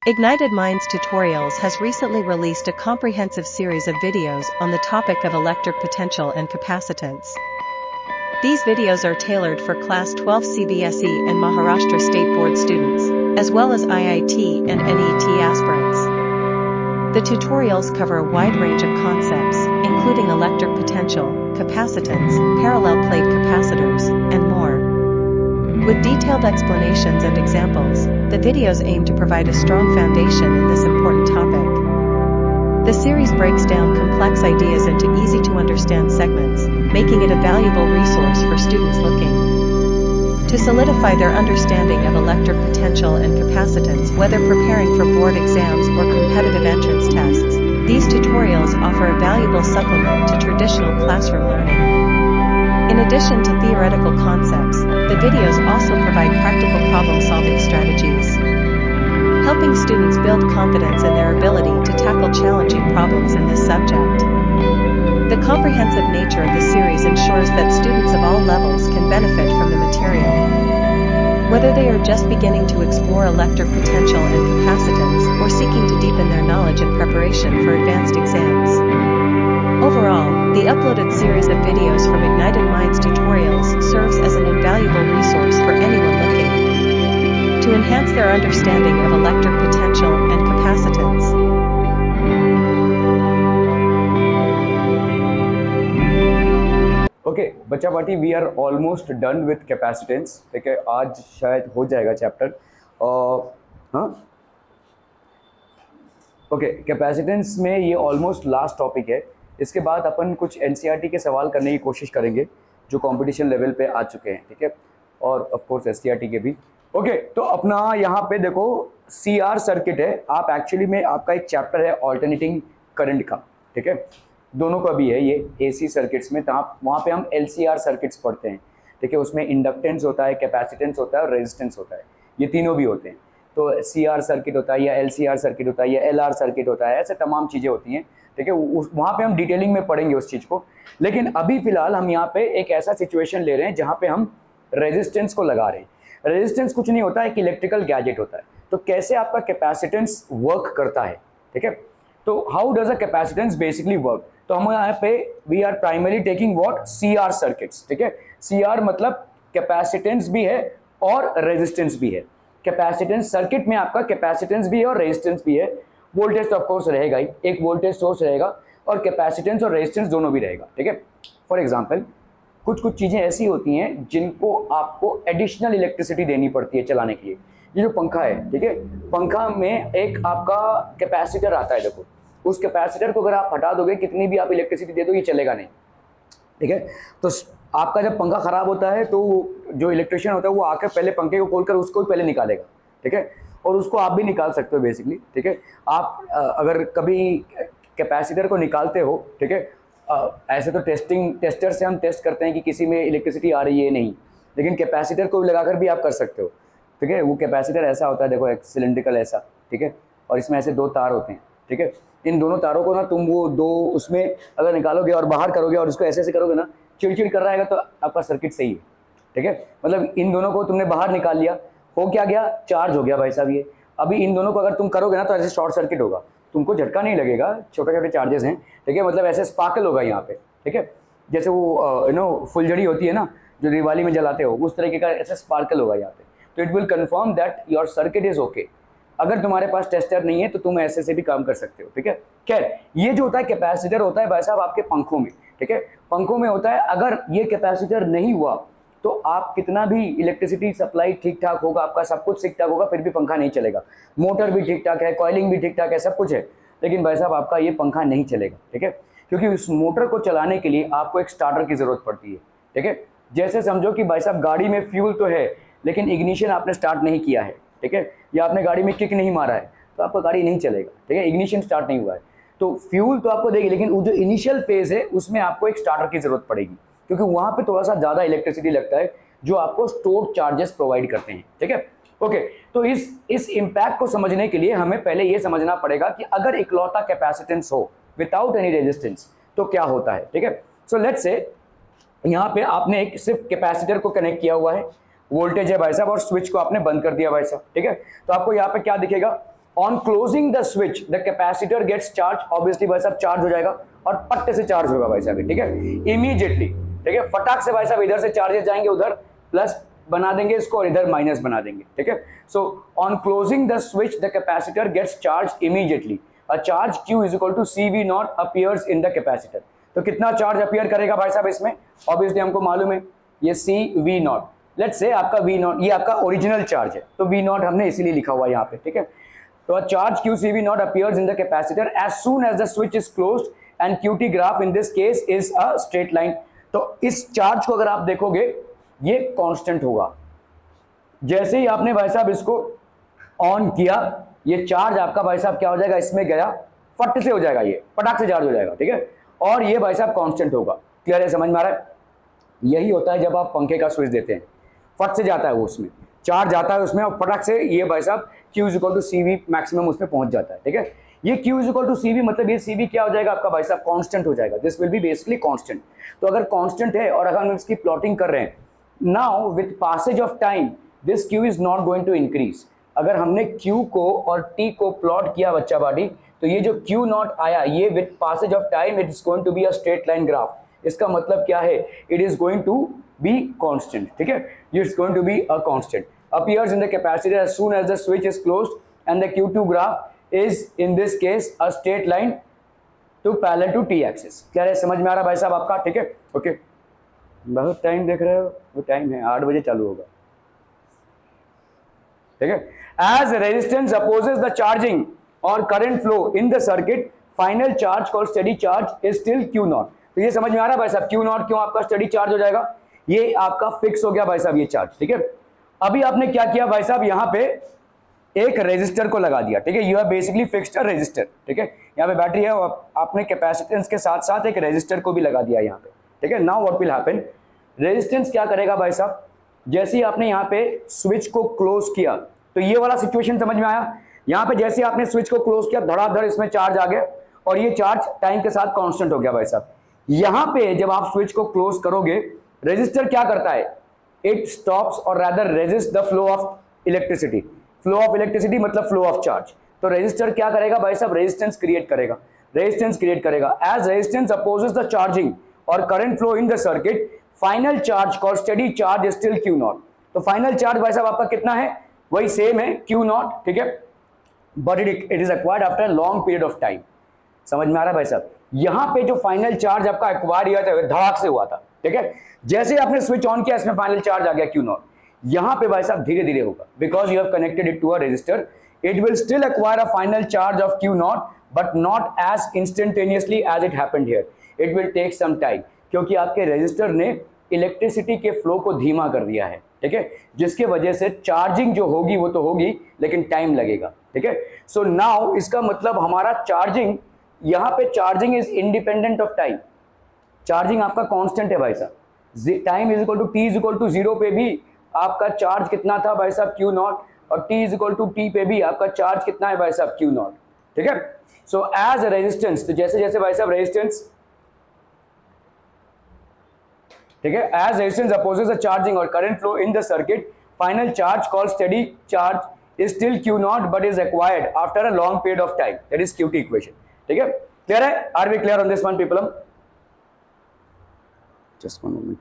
Ignited Minds Tutorials has recently released a comprehensive series of videos on the topic of electric potential and capacitance. These videos are tailored for Class 12 CBSE and Maharashtra State Board students, as well as IIT and NET aspirants. The tutorials cover a wide range of concepts, including electric potential, capacitance, parallel plate capacitors, and more. With detailed explanations and examples, the videos aim to provide a strong foundation in this important topic. The series breaks down complex ideas into easy-to-understand segments, making it a valuable resource for students looking to solidify their understanding of electric potential and capacitance, whether preparing for board exams or competitive entrance tests. These tutorials offer a valuable supplement to traditional classroom learning. In addition to theoretical concepts, the videos also provide practical problem-solving strategies, helping students build confidence in their ability to tackle challenging problems in this subject. The comprehensive nature of the series ensures that students of all levels can benefit from the material. Whether they are just beginning to explore electric potential and capacitance or seeking to deepen their knowledge in preparation for advanced exams. Overall, the uploaded series of videos from Ignited Minds Tutorials serves as an invaluable resource for anyone looking to enhance their understanding of electric potential and capacitance. Okay बच्चा party we are almost done with capacitance. ठीक है, आज शायद हो जाएगा chapter. हाँ okay, capacitance में ये ऑलमोस्ट लास्ट टॉपिक है। इसके बाद अपन कुछ एनसीईआरटी के सवाल करने की कोशिश करेंगे जो कंपटीशन लेवल पे आ चुके हैं। ठीक है, और ऑफ कोर्स एसटीईआरटी के भी। ओके, तो अपना यहाँ पे देखो सीआर सर्किट है। आप एक्चुअली में आपका एक चैप्टर है ऑल्टरनेटिंग करंट का। ठीक है, दोनों का भी है ये एसी सर्किट्स में। वहाँ पे हम एलसीआर सर्किट्स पढ़ते हैं। ठीक है, उसमें इंडक्टेंस होता है, कैपेसिटेंस होता है और रेजिस्टेंस होता है। ये तीनों भी होते हैं। तो सीआर सर्किट होता है या एलसीआर सर्किट होता है या एलआर सर्किट होता है, ऐसे तमाम चीज़ें होती हैं। ठीक है, वहाँ पे हम डिटेलिंग में पढ़ेंगे उस चीज़ को। लेकिन अभी फिलहाल हम यहाँ पे एक ऐसा सिचुएशन ले रहे हैं जहाँ पे हम रेजिस्टेंस को लगा रहे हैं। रेजिस्टेंस कुछ नहीं होता है, एक इलेक्ट्रिकल गैजेट होता है। तो कैसे आपका कैपेसिटेंस वर्क करता है। ठीक है, तो how does a capacitance basically work. तो हम यहाँ पे we are primary taking what CR circuits. ठीक है, सीआर मतलब कैपेसिटेंस भी है और रेजिस्टेंस भी है। कैपेसिटेंस सर्किट में आपका कैपेसिटेंस भी है और रेजिस्टेंस भी है। वोल्टेज तो ऑफकोर्स रहेगा ही, एक वोल्टेज सोर्स रहेगा और कैपेसिटेंस और रेजिस्टेंस दोनों भी रहेगा। ठीक है, फॉर एग्जांपल कुछ चीज़ें ऐसी होती हैं जिनको आपको एडिशनल इलेक्ट्रिसिटी देनी पड़ती है चलाने के लिए। ये जो पंखा है, ठीक है, पंखा में एक आपका कैपेसिटर आता है। देखो, उस कैपेसिटर को अगर आप हटा दोगे, कितनी भी आप इलेक्ट्रिसिटी दे दो, ये चलेगा नहीं। ठीक है, तो आपका जब पंखा खराब होता है तो जो इलेक्ट्रिशियन होता है वो आकर पहले पंखे को खोलकर उसको ही पहले निकालेगा। ठीक है, और उसको आप भी निकाल सकते हो बेसिकली। ठीक है, आप अगर कभी कैपेसिटर को निकालते हो, ठीक है, ऐसे तो टेस्टर से हम टेस्ट करते हैं कि किसी में इलेक्ट्रिसिटी आ रही है नहीं, लेकिन कैपेसिटर को लगाकर भी आप कर सकते हो। ठीक है, वो कैपेसिटर ऐसा होता है, देखो एक सिलेंड्रिकल ऐसा। ठीक है, और इसमें ऐसे दो तार होते हैं। ठीक है, इन दोनों तारों को ना तुम वो दो उसमें अगर निकालोगे और बाहर करोगे और उसको ऐसे करोगे ना, चिड़चिड़ कर रहा है तो आपका सर्किट सही है। ठीक है, मतलब इन दोनों को तुमने बाहर निकाल लिया, हो क्या गया, चार्ज हो गया भाई साहब ये। अभी इन दोनों को अगर तुम करोगे ना तो ऐसे शॉर्ट सर्किट होगा, तुमको झटका नहीं लगेगा, छोटे छोटे चार्जेस हैं। ठीक है, मतलब ऐसे स्पार्कल होगा यहाँ पे। ठीक है, जैसे वो फुलझड़ी होती है ना जो दिवाली में जलाते हो, उस तरीके का ऐसे स्पार्कल होगा यहाँ पे। तो it will confirm that your circuit is okay. अगर तुम्हारे पास टेस्टर नहीं है तो तुम ऐसे से भी काम कर सकते हो। ठीक है, खैर ये जो होता है कैपेसिटर होता है भाई साहब आपके पंखों में। ठीक है, पंखों में होता है। अगर ये कैपेसिटर नहीं हुआ तो आप कितना भी इलेक्ट्रिसिटी सप्लाई ठीक ठाक होगा, आपका सब कुछ ठीक ठाक होगा, फिर भी पंखा नहीं चलेगा। मोटर भी ठीक ठाक है, कॉइलिंग भी ठीक ठाक है, सब कुछ है, लेकिन भाई साहब आपका ये पंखा नहीं चलेगा। ठीक है, क्योंकि उस मोटर को चलाने के लिए आपको एक स्टार्टर की जरूरत पड़ती है। ठीक है, जैसे समझो कि भाई साहब गाड़ी में फ्यूल तो है लेकिन इग्निशन आपने स्टार्ट नहीं किया है। ठीक है, या आपने गाड़ी में किक नहीं मारा है तो आपका गाड़ी नहीं चलेगा। ठीक है, इग्निशन स्टार्ट नहीं हुआ है तो फ्यूल तो आपको देगी, लेकिन वो जो इनिशियल फेज है उसमें आपको एक स्टार्टर की जरूरत पड़ेगी, क्योंकि वहां पे थोड़ा सा ज्यादा इलेक्ट्रिसिटी लगता है जो आपको स्टोर चार्जेस प्रोवाइड करते हैं। ठीक है, ओके, तो इस इंपैक्ट को समझने के लिए हमें पहले ये समझना पड़ेगा कि अगर इकलौता कैपेसिटेंस हो विदाउट एनी रेजिस्टेंस तो क्या होता है। ठीक है, सो लेट्स से यहाँ पे आपने एक सिर्फ कैपेसिटर को कनेक्ट किया हुआ है, वोल्टेज है भाई साहब, और स्विच को आपने बंद कर दिया भाई साहब। ठीक है, तो आपको यहाँ पे क्या दिखेगा, on closing the switch the capacitor gets charge, obviously भाई साहब चार्ज हो जाएगा और पट्टे से चार्ज होगा भाई साहब, ठीक है, इमीडिएटली, ठीक है, फटाक से भाई साहब इधर से चार्जेस जाएंगे, उधर प्लस बना देंगे इसको और इधर माइनस बना देंगे, ठीक है। So on closing the switch the capacitor gets charge immediately, a charge Q is equal to CV not appears in the capacitor. तो कितना चार्ज अपीयर करेगा भाई साहब इसमें, ऑब्वियसली हमको मालूम है ये CV नॉट, लेट्स से आपका V नॉट ये आपका ओरिजिनल चार्ज है, तो V नॉट हमने इसीलिए लिखा हुआ है यहाँ पे, ठीक है। तो a charge Q CV naught appears in the capacitor as soon as the switch is closed and QT graph in this case is a straight line। तो इस चार्ज को अगर आप देखोगे ये कांस्टेंट होगा, जैसे ही आपने भाई साहब इसको ऑन किया ये चार्ज आपका भाई साहब क्या हो जाएगा, इसमें गया फट से हो जाएगा, ये पटाख से चार्ज हो जाएगा, ठीक है, और ये भाई साहब कांस्टेंट होगा। क्लियर है, समझ में आ रहा है? यही होता है जब आप पंखे का स्विच देते हैं, फट से जाता है वो, उसमें चार्ज आता है उसमें और फटाक से ये भाई साहब Q is equal to CV maximum उसमें पहुंच जाता है, ठीक है। ये Q is equal to CV मतलब ये CV क्या हो जाएगा आपका भाई साहब, कांस्टेंट हो जाएगा, this will be basically constant. तो अगर कांस्टेंट है और अगर हम इसकी प्लॉटिंग कर रहे हैं, now with passage of time this Q is not going to increase. अगर हमने Q को और T को प्लॉट किया बच्चा बाडी, तो ये जो Q नॉट आया ये with passage of time it is going to be a straight line graph. इसका मतलब क्या है, it is going to be constant, ठीक है, it's going to be a constant appears in the capacitor as soon as the switch is closed and the Q2 graph is in this case a straight line to parallel to T axis। क्या है, समझ में आ रहा भाई साहब आपका, ठीक है, ओके। बहुत टाइम देख रहे हो, वो टाइम है 8 बजे चालू होगा, ठीक है। as resistance opposes the charging or current flow in the circuit final charge called steady charge is still Q naught। तो ये समझ में आ रहा है भाई साहब, Q naught क्यों आपका स्टेडी चार्ज हो जाएगा, ये आपका फिक्स हो गया भाई साहब ये चार्ज, ठीक है। अभी आपने क्या किया भाई साहब, यहां पे एक रेजिस्टर को लगा दिया, ठीक है, you have basically fixed a resistor, ठीक है, यहाँ पे बैटरी है और आपने कैपेसिटेंस के साथ साथ एक रेजिस्टर को भी लगा दिया यहाँ पे, ठीक है। Now what will happen, resistance क्या करेगा भाई साहब, जैसे ही आपने यहाँ पे स्विच को क्लोज किया, तो ये वाला सिचुएशन समझ में आया, यहाँ पे जैसे आपने स्विच को क्लोज किया धड़ाधड़ इसमें चार्ज आ गया और ये चार्ज टाइम के साथ कांस्टेंट हो गया भाई साहब। यहाँ पे जब आप स्विच को क्लोज करोगे रेजिस्टर क्या करता है, it stops or rather resist the flow of electricity। flow of electricity मतलब flow of charge। तो रेजिस्टर क्या करेगा भाई साहब, रेजिस्टेंस क्रिएट करेगा, रेजिस्टेंस क्रिएट करेगा। as resistance opposes the charging or current flow in the circuit final charge called steady charge is still Q naught। तो final charge भाई साहब आपका कितना है, वही सेम है Q naught, ठीक है, but it is acquired after a long period of time। समझ में आ रहा है भाई साहब, यहां पे जो फाइनल चार्ज आपका एक्वायर हुआ था धड़ाक से हुआ था, ठीक है, जैसे आपने स्विच ऑन किया इसमें फाइनल चार्ज आ गया Q नॉट। यहां पे भाई साहब धीरे धीरे होगा, because you have connected it to a resistor, it will still acquire a final charge of Q not but not as instantaneously as it happened here, it will take some time, क्योंकि आपके resistor ने electricity के flow को धीमा कर दिया है, ठीक है, जिसके वजह से चार्जिंग जो होगी वो तो होगी लेकिन टाइम लगेगा, ठीक है। सो नाउ इसका मतलब हमारा चार्जिंग, यहां पे charging is independent of time, charging आपका कांस्टेंट है भाई साहब, time is equal to t is equal to 0 पे भी आपका चार्ज कितना था भाई साहब Q नॉट, और t is equal to t पे भी आपका चार्ज कितना है भाई साहब Q नॉट, ठीक है। सो एज रेजिस्टेंस, तो जैसे जैसे भाई साहब रेजिस्टेंस, ठीक है, as resistance opposes the charging और current flow in the circuit final charge called steady charge is still Q not but is acquired after a long period of time, that is QT equation, ठीक है। Clear है, are we clear on this one people? Just one moment।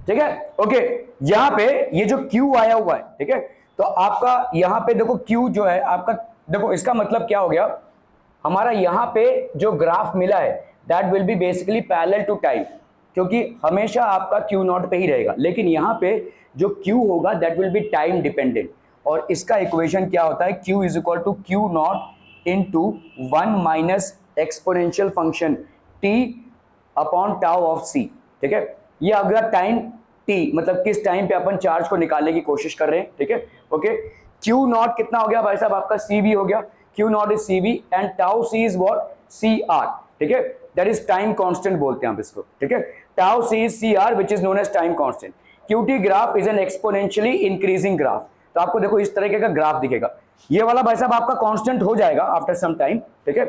ठीक है, okay, यहां पे ये जो Q आया हुआ है, ठीक है, तो आपका यहां पे देखो Q जो है आपका, देखो इसका मतलब क्या हो गया, हमारा यहां पे जो ग्राफ मिला है that will be basically parallel to time, क्योंकि हमेशा आपका Q नॉट पे ही रहेगा, लेकिन यहां पे जो Q होगा that will be time dependent, और इसका इक्वेशन क्या होता है, Q is equal to Q not into 1 minus exponential function T upon tau of C, ठीक है। ये अगर टाइम T मतलब किस टाइम पे अपन चार्ज को निकालने की कोशिश कर रहे हैं, ठीक है, ओके। Q नॉट कितना हो गया भाई साहब आपका CV हो गया, Q not is CV and tau C is what CR, ठीक है, दैट इज टाइम कांस्टेंट बोलते हैं आप इसको, ठीक है, tau C is CR which is known as time constant. QT graph is an exponentially increasing graph, तो आपको देखो इस तरीके का ग्राफ दिखेगा, ये वाला भाई साहब आपका कांस्टेंट हो जाएगा आफ्टर सम टाइम, ठीक है।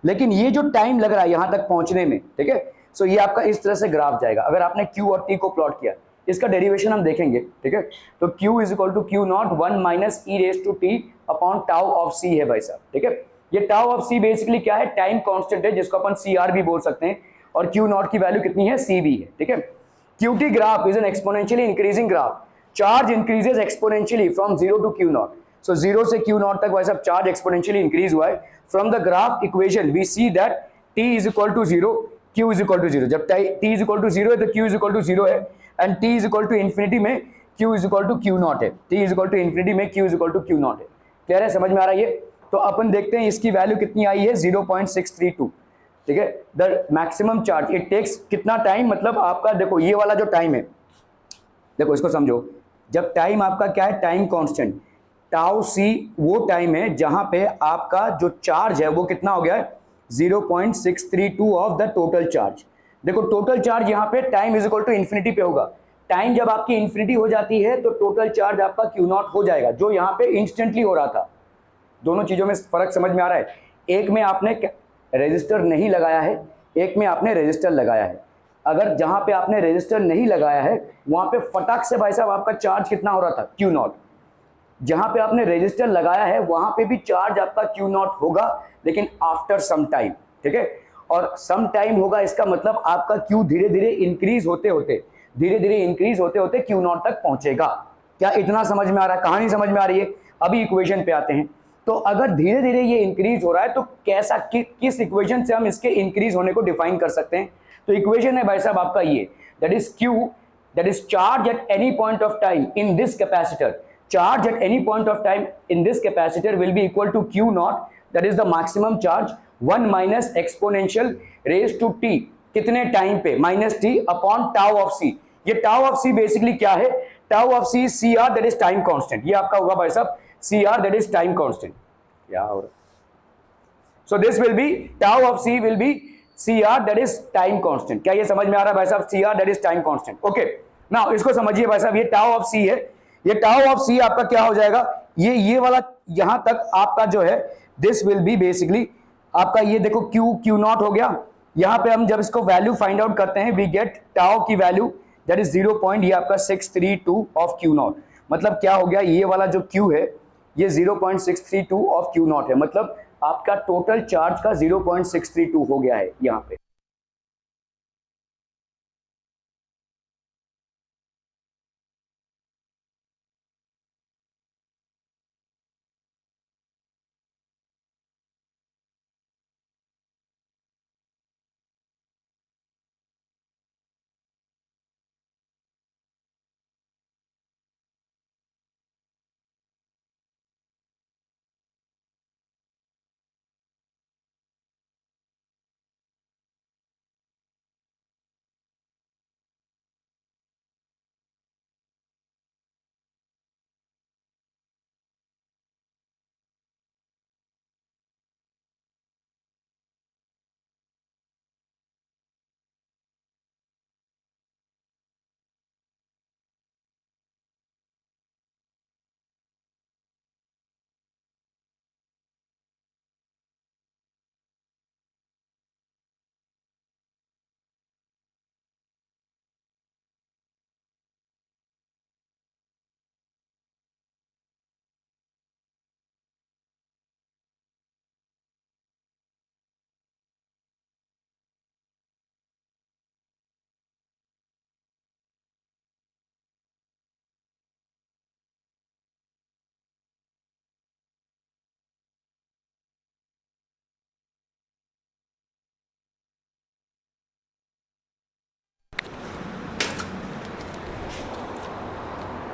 लेकिन ये जो टाइम लग रहा है यहां तक पहुंचने में, ठीक है, सो ये आपका इस तरह से ग्राफ जाएगा। अगर आपने Q और T को प्लॉट किया, इसका डेरिवेशन हम देखेंगे, ठीक है, तो Q is equal to Q not 1 minus e raise to t upon tau of c है भाई साहब, ठीक है। ये टाउ ऑफ सी बेसिकली क्या है, टाइम कांस्टेंट है, जिसको अपन CR भी बोल सकते हैं, और Q नॉट की वैल्यू कितनी है, CV है, ठीक है। QT graph is an exponentially increasing graph, charge increases exponentially from 0 to Q naught, so 0 से Q नॉट तक भाई साहब चार्ज एक्सपोनेंशियली इंक्रीज हुआ है। From the graph equation we see that T is equal to 0, Q is equal to 0, जब T is equal to 0 है तो Q is equal to 0 है, and T is equal to infinity में Q is equal to Q not है, T is equal to infinity में Q is equal to Q not है। Clear है, समझ में आ रहा है ये? तो अपन देखते हैं इसकी वैल्यू कितनी आई है, 0.632, ठीक है। The maximum charge it takes कितना टाइम, मतलब आपका देखो ये वाला जो टाइम है, देखो इसको समझो, जब टाइम आपका क्या है, टाइम कांस्टेंट टाउ सी वो टाइम है जहां पे आपका जो चार्ज है वो कितना हो गया है, 0.632 ऑफ द टोटल चार्ज। देखो टोटल चार्ज यहां पे time is equal to infinity पे होगा, टाइम जब आपकी इन्फिनिटी हो जाती है तो टोटल चार्ज आपका Q नॉट हो जाएगा, जो यहां पे इंस्टेंटली हो रहा था। दोनों चीजों में फर्क समझ में आ रहा है? एक में आपने रेजिस्टर नहीं लगाया है, एक में आपने रेजिस्टर लगाया है। अगर जहां पे आपने रेजिस्टर नहीं लगाया है वहां पे फटाक से भाई साहब आपका चार्ज कितना हो रहा था, Q नॉट। जहां पे आपने रेजिस्टर लगाया है वहां पे भी चार्ज आपका Q नॉट होगा, लेकिन आफ्टर सम टाइम, ठीक है। और सम टाइम होगा इसका मतलब आपका Q धीरे धीरे इंक्रीज होते होते Q नॉट तक पहुंचेगा। क्या इतना समझ में आ रहा है, कहानी समझ में आ रही है? अभी इक्वेशन पे आते हैं। तो अगर धीरे धीरे ये इंक्रीज हो रहा है तो कैसा किस इक्वेशन से हम इसके इंक्रीज होने को डिफाइन कर सकते हैं? तो इक्वेशन है भाई साहब आपका ये, that is Q, that is charge at any point of time in this capacitor, charge at any point of time in this capacitor will be equal to Q naught, that is the maximum charge 1 minus exponential raised to t, कितने time पे, minus t upon tau of c. ये tau of c basically क्या है, tau of c CR that is time constant, ये आपका होगा भाई साहब CR that is time constant. क्या हो रहा है? So this will be tau of c will be CR that is time constant. क्या ये समझ में आ रहा है भाई साहब? CR that is time constant. Okay, now इसको समझिए भाई साहब, ये टाउ ऑफ सी है, ये टाउ ऑफ सी आपका क्या हो जाएगा, ये वाला यहां तक आपका जो है दिस विल बी बेसिकली आपका, ये देखो Q नॉट हो गया। यहां पे हम जब इसको वैल्यू फाइंड आउट करते हैं वी गेट टाउ की value that is 0.632 of Q not. मतलब क्या हो गया, ये वाला जो Q है ये 0.632 ऑफ Q नॉट है, मतलब आपका टोटल चार्ज का 0.632 हो गया है यहां पे।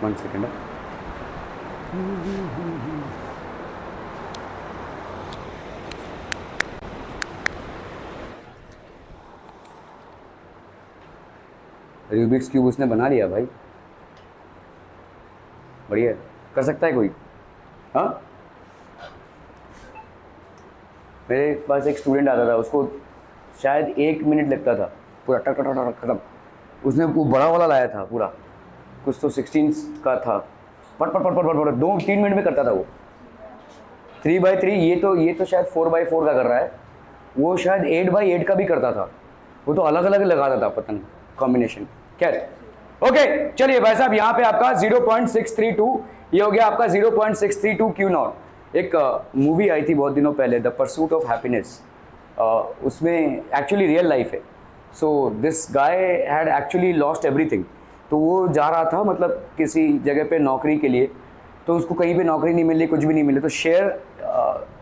वन सेकेंड, रूबिक्स क्यूब उसने बना लिया भाई, बढ़िया। कर सकता है कोई? हाँ, मेरे पास एक स्टूडेंट आता था, उसको शायद 1 मिनट लगता था पूरा टक टक टक खत्म। उसने वो बड़ा वाला लाया था पूरा, कुछ तो 16 का था, पट पट पट पट पट 2-3 मिनट में करता था वो 3x3। ये तो शायद 4x4 का कर रहा है, वो शायद 8/8 का भी करता था, वो तो अलग अलग लगाता था पतंग कॉम्बिनेशन। खैर ओके चलिए भाई साहब, यहाँ पे आपका 0.632 ये हो गया आपका 0.632 क्यू नॉट। एक मूवी आई थी बहुत दिनों पहले, द परसूट ऑफ हैप्पीनेस, उसमें एक्चुअली रियल लाइफ है। So this guy had actually lost everything. तो वो जा रहा था मतलब किसी जगह पे नौकरी के लिए, तो उसको कहीं पे नौकरी नहीं मिली, कुछ भी नहीं मिले। तो शेयर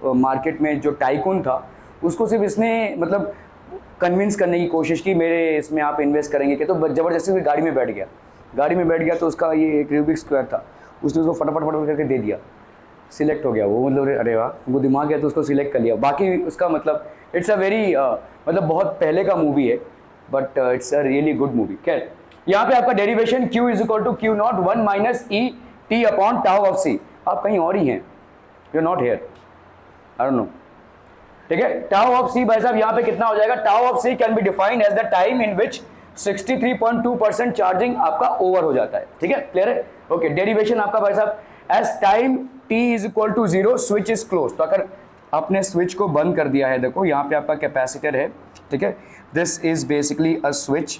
मार्केट में जो टाइकून था उसको सिर्फ इसने मतलब कन्विंस करने की कोशिश की, मेरे इसमें आप इन्वेस्ट करेंगे कि, तो ज़बरदस्ती से गाड़ी में बैठ गया। गाड़ी में बैठ गया तो उसका ये एक रूबिक स्क्वायर था, उसने उसको फटाफट फटाफट करके दे दिया, सिलेक्ट हो गया वो। मतलब अरे वाह, वो दिमाग है तो उसको सिलेक्ट कर लिया। बाकी उसका मतलब इट्स अ वेरी मतलब बहुत पहले का मूवी है, but it's a really good movie. खैर यहाँ पे आपका derivation Q is equal to q not 1 minus e t upon tau of c. आप कहीं और ही हैं, you are not here, I don't know. ठीक है, टाउ ऑफ सी भाई साहब यहाँ पे कितना हो जाएगा? Tau of c can be defined as the time in which 63.2% charging आपका ओवर हो जाता है। ठीक है, क्लियर है? ओके, डेरिवेशन आपका भाई साहब as time t is equal to 0 switch is close. तो अगर आपने स्विच को बंद कर दिया है, देखो यहाँ पे आपका कैपेसिटर है, ठीक है, this is basically a switch,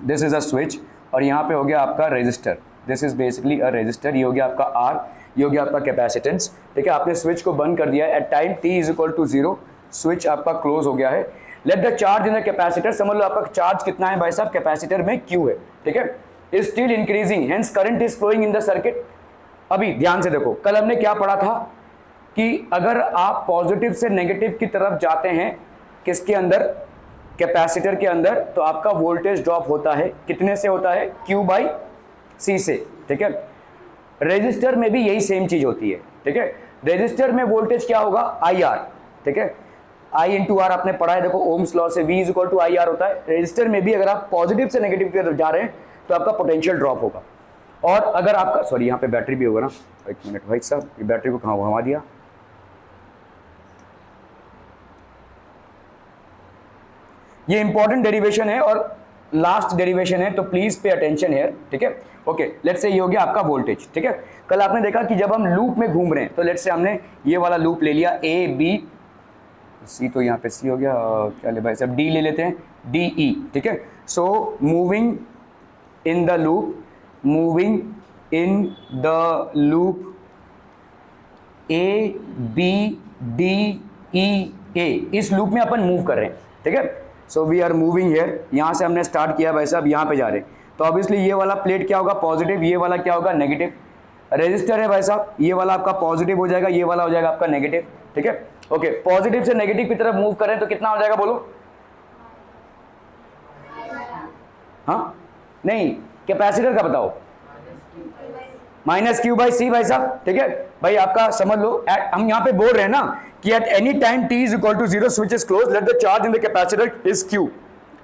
this is a switch, और यहाँ पे हो गया आपका resistor, this is basically a resistor, ये हो गया आपका R, ये हो गया आपका कैपेसिटेंस। ठीक है, आपने स्विच को बंद कर दिया है at time t is equal to 0, switch आपका क्लोज हो गया है। Let the charge in the capacitor, समझ लो आपका चार्ज कितना है भाई साहब, कैपेसिटर में Q है। ठीक है, is still increasing, hence current is flowing in the circuit. अभी ध्यान से देखो, कल हमने क्या पढ़ा था कि अगर आप पॉजिटिव से नेगेटिव की तरफ जाते हैं किसके अंदर, कैपेसिटर के अंदर, तो आपका वोल्टेज ड्रॉप होता है, कितने से होता है? Q/C से। ठीक है, रेजिस्टर में भी यही सेम चीज होती है। ठीक है, रेजिस्टर में वोल्टेज क्या होगा? IR। ठीक है, I इंटू आर आपने पढ़ा है, देखो ओम्स लॉ से V is equal to IR होता है। रेजिस्टर में भी अगर आप पॉजिटिव से नेगेटिव की तरफ जा रहे हैं तो आपका पोटेंशियल ड्रॉप होगा। और अगर आपका, सॉरी यहाँ पे बैटरी भी होगा ना, एक मिनट भाई साहब, ये बैटरी को कहाँ घुमा दिया? ये इंपॉर्टेंट डेरिवेशन है और लास्ट डेरिवेशन है, तो प्लीज पे अटेंशन है। ठीक है, ओके, लेट्स से ये हो गया आपका वोल्टेज। ठीक है, कल आपने देखा कि जब हम लूप में घूम रहे हैं, तो लेट्स से हमने ये वाला लूप ले लिया A B C, तो यहाँ पे C हो गया, क्या ले भाई साहब, D ले लेते हैं, D E। ठीक है, so moving in the loop, moving in the loop A B D E A, इस लूप में अपन मूव कर रहे हैं। ठीक है, so we are moving here, यहाँ से हमने स्टार्ट किया भाई साहब, यहाँ पे जा रहे हैं, तो ऑब्वियसली ये वाला प्लेट क्या होगा? पॉजिटिव, ये वाला क्या होगा? नेगेटिव। रेजिस्टर है भाई साहब, ये वाला आपका पॉजिटिव हो जाएगा, ये वाला हो जाएगा आपका नेगेटिव। ठीक है, ओके, पॉजिटिव से नेगेटिव की तरफ मूव करें तो कितना हो जाएगा बोलो? हाँ नहीं, कैपेसिटर का बताओ, -Q/C भाई साहब। ठीक है भाई, आपका समझ लो, हम यहाँ पे बोल रहे हैं ना कि at any time t is equal to 0 switch is close, let the charge in the capacitor is Q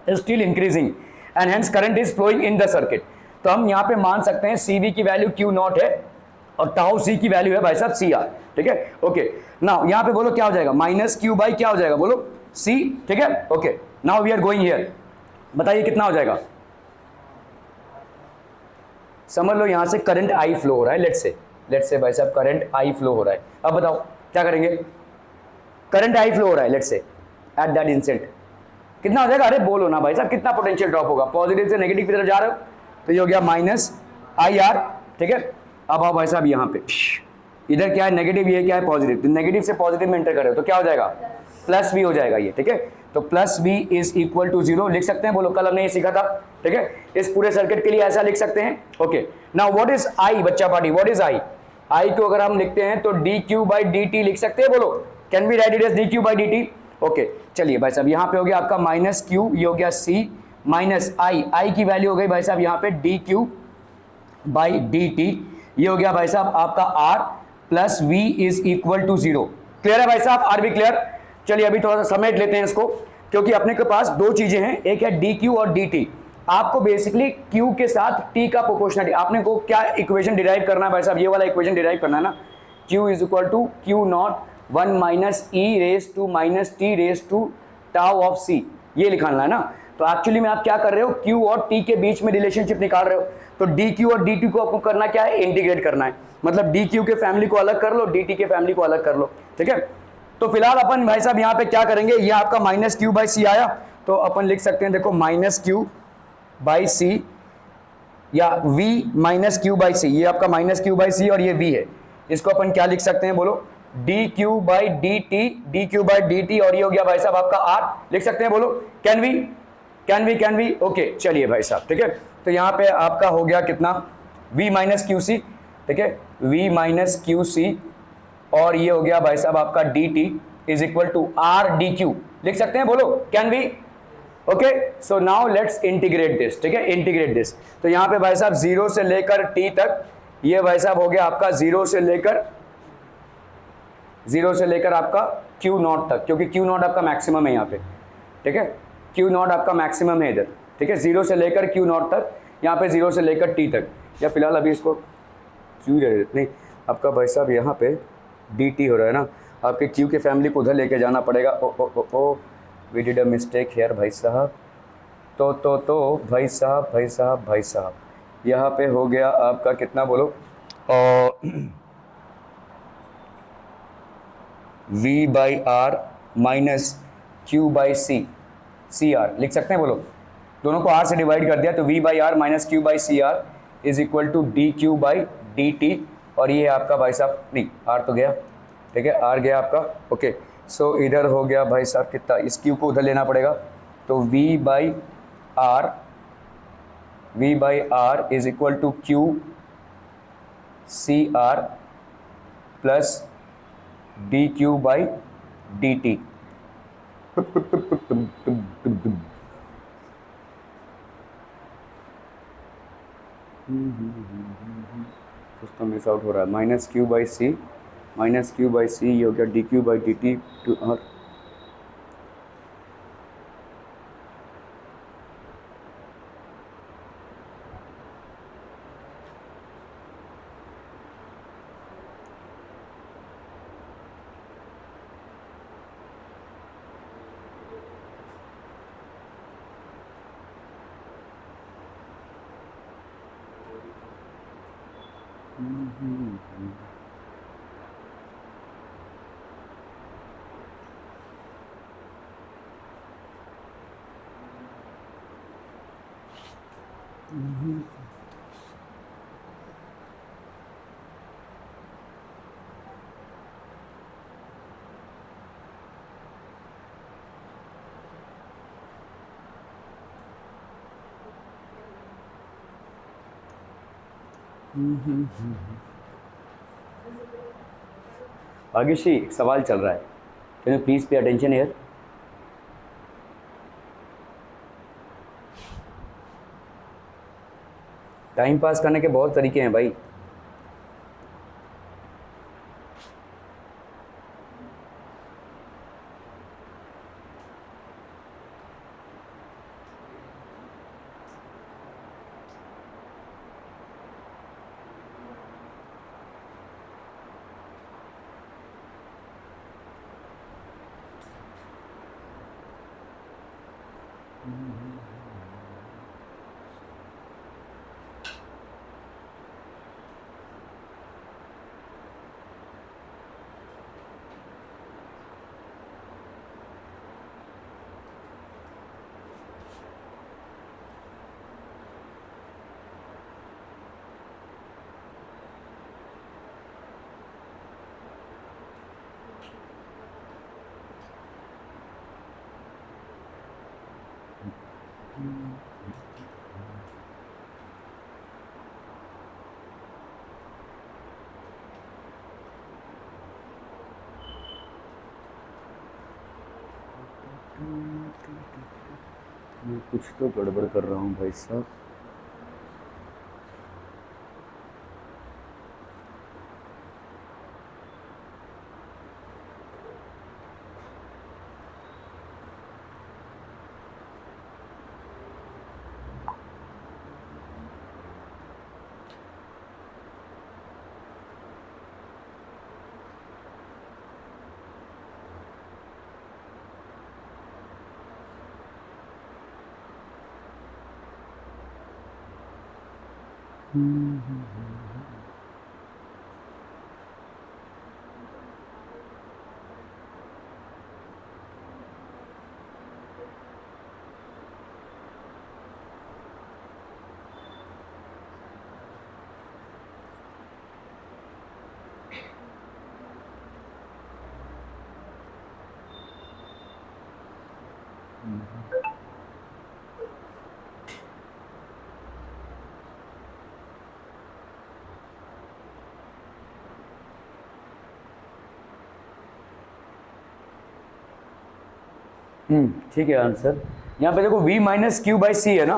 is still increasing and hence current is flowing in the circuit. तो हम यहाँ पे मान सकते हैं CV की वैल्यू Q0 है और टाउ C की वैल्यू है भाई साहब CR। ठीक है, ओके, नाउ यहाँ पे बोलो क्या हो जाएगा? -Q/ क्या हो जाएगा बोलो? C। ठीक है, okay, now we are going here, बताइए कितना हो जाएगा? समझ लो यहाँ से करंट I फ्लो हो रहा है, लेट्स से भाई साहब करंट I फ्लो हो रहा है। अब बताओ क्या करेंगे? करंट I फ्लो हो रहा है, लेट्स से एट दैट इंस्टेंट कितना हो जाएगा? अरे बोलो ना भाई साहब, कितना पोटेंशियल ड्रॉप होगा? पॉजिटिव से नेगेटिव की तरफ जा रहे हो तो ये हो गया -IR। ठीक है, अब आओ भाई साहब यहाँ पे, इधर क्या है? नेगेटिव, ये क्या है? पॉजिटिव। तो नेगेटिव से पॉजिटिव में एंटर कर रहे हो तो क्या हो जाएगा? +V हो जाएगा ये। ठीक है, तो +V इज इक्वल टू 0 लिख सकते हैं, बोलो, कल हमने ये सीखा था। ठीक है, इस पूरे सर्किट के लिए ऐसा लिख सकते हैं। Okay, now what is I बच्चा party, what is I? I को अगर हम लिखते हैं तो dQ/dt लिख सकते हैं, बोलो, can be write it as dQ/dt। Okay, चलिए भाई साहब, यहाँ पे हो गया आपका -Q, ये हो गया C, -I की वैल्यू हो गई भाई साहब यहाँ पे dQ/dt, ये हो गया भाई साहब आपका R, plus V is equal to 0। Clear है भाई साहब? आर भी क्लियर? चलिए अभी थोड़ा सा समेट लेते हैं इसको, क्योंकि अपने के पास दो चीजें हैं, एक है dQ और dt। आपको बेसिकली Q के साथ T का प्रोपोर्शनल, आपने को क्या इक्वेशन डिराइव करना है भाई साहब? ये वाला इक्वेशन डिराइव करना है ना, Q is equal to Q0 1 minus e raise to minus t raise to tau of C, ये लिखाना है ना। तो एक्चुअली में आप क्या कर रहे हो? Q और T के बीच में रिलेशनशिप निकाल रहे हो, तो dQ और dt को आपको करना क्या है? इंटीग्रेट करना है, मतलब dQ के फैमिली को अलग कर लो, dt के फैमिली को अलग कर लो। ठीक है, तो फिलहाल अपन भाई साहब यहाँ पे क्या करेंगे, ये आपका माइनस क्यू बाई सी आया, तो अपन लिख सकते हैं देखो माइनस क्यू बाई सी या v minus q by c, ये आपका माइनस क्यू बाई सी और ये v है, इसको अपन क्या लिख सकते हैं बोलो, D q by d T, D q by d t, और ये हो गया भाई साहब आपका r, लिख सकते हैं बोलो, कैन वी ओके। चलिए भाई साहब ठीक है, तो यहाँ पे आपका हो गया कितना v माइनस क्यू सी, ठीक है v माइनस क्यू सी, और ये हो गया भाई साहब आपका d t is equal to R d q, लिख सकते हैं बोलो can we okay. So now let's integrate this, ठीक है इंटीग्रेट दिस, तो यहां पे भाई साहब 0 से लेकर t तक, ये भाई साहब हो गया आपका 0 से लेकर आपका q नॉट तक, क्योंकि q नॉट आपका मैक्सिमम है यहाँ पे, ठीक है q नॉट आपका मैक्सिमम है इधर, ठीक है 0 से लेकर q नॉट तक, यहाँ पे 0 से लेकर t तक, या फिलहाल अभी इसको q नहीं, आपका भाई साहब यहाँ पे dt हो रहा है ना, आपके q के फैमिली को उधर लेके जाना पड़ेगा, oh we did a mistake here भाई साहब, तो भाई साहब यहाँ पे हो गया आपका कितना बोलो, v by R minus q by C R, लिख सकते हैं बोलो, दोनों को r से डिवाइड कर दिया, तो v by R minus q by C R is equal to d q by d t, और ये आपका भाई साहब नहीं r तो गया, ठीक है r गया आपका ओके। सो इधर हो गया भाई साहब कितना, इस क्यू को उधर लेना पड़ेगा, तो v by are is equal to q C R plus d q by d t, कुछ तो मिस आउट हो रहा है, माइनस क्यू बाई सी, ये हो गया d q by d t to R, Bhagyashree एक सवाल चल रहा है, can you please pay attention here. Time pass करने के बहुत तरीके हैं भाई, मैं कुछ तो गड़बड़ कर रहा हूँ भाई साहब। ठीक है आंसर। यहाँ पे देखो v minus q by c है ना,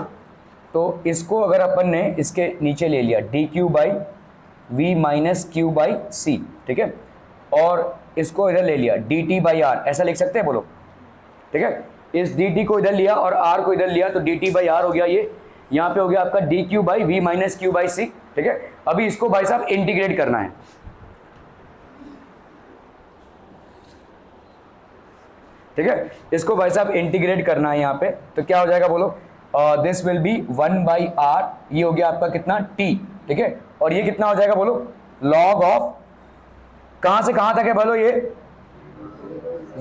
तो इसको अगर अपन ने इसके नीचे ले लिया d q by v minus q by सी, ठीक है, और इसको इधर ले लिया डी टी बाई आर, ऐसा लिख सकते हैं, बोलो, ठीक है। इस डी टी को इधर लिया और आर को इधर लिया, तो डी टी बाई आर हो गया ये, यहाँ पे हो गया आपका d q by v minus q by सी, ठीक है। अभी इसको भाई साहब इंटीग्रेट करना है, ठीक है, इसको भाई साहब इंटीग्रेट करना है यहाँ पे, तो क्या हो जाएगा बोलो, this will be 1 by R, ये हो गया आपका कितना टी, ठीक है, और ये कितना हो जाएगा बोलो, लॉग ऑफ, कहां से कहां तक है बोलो, ये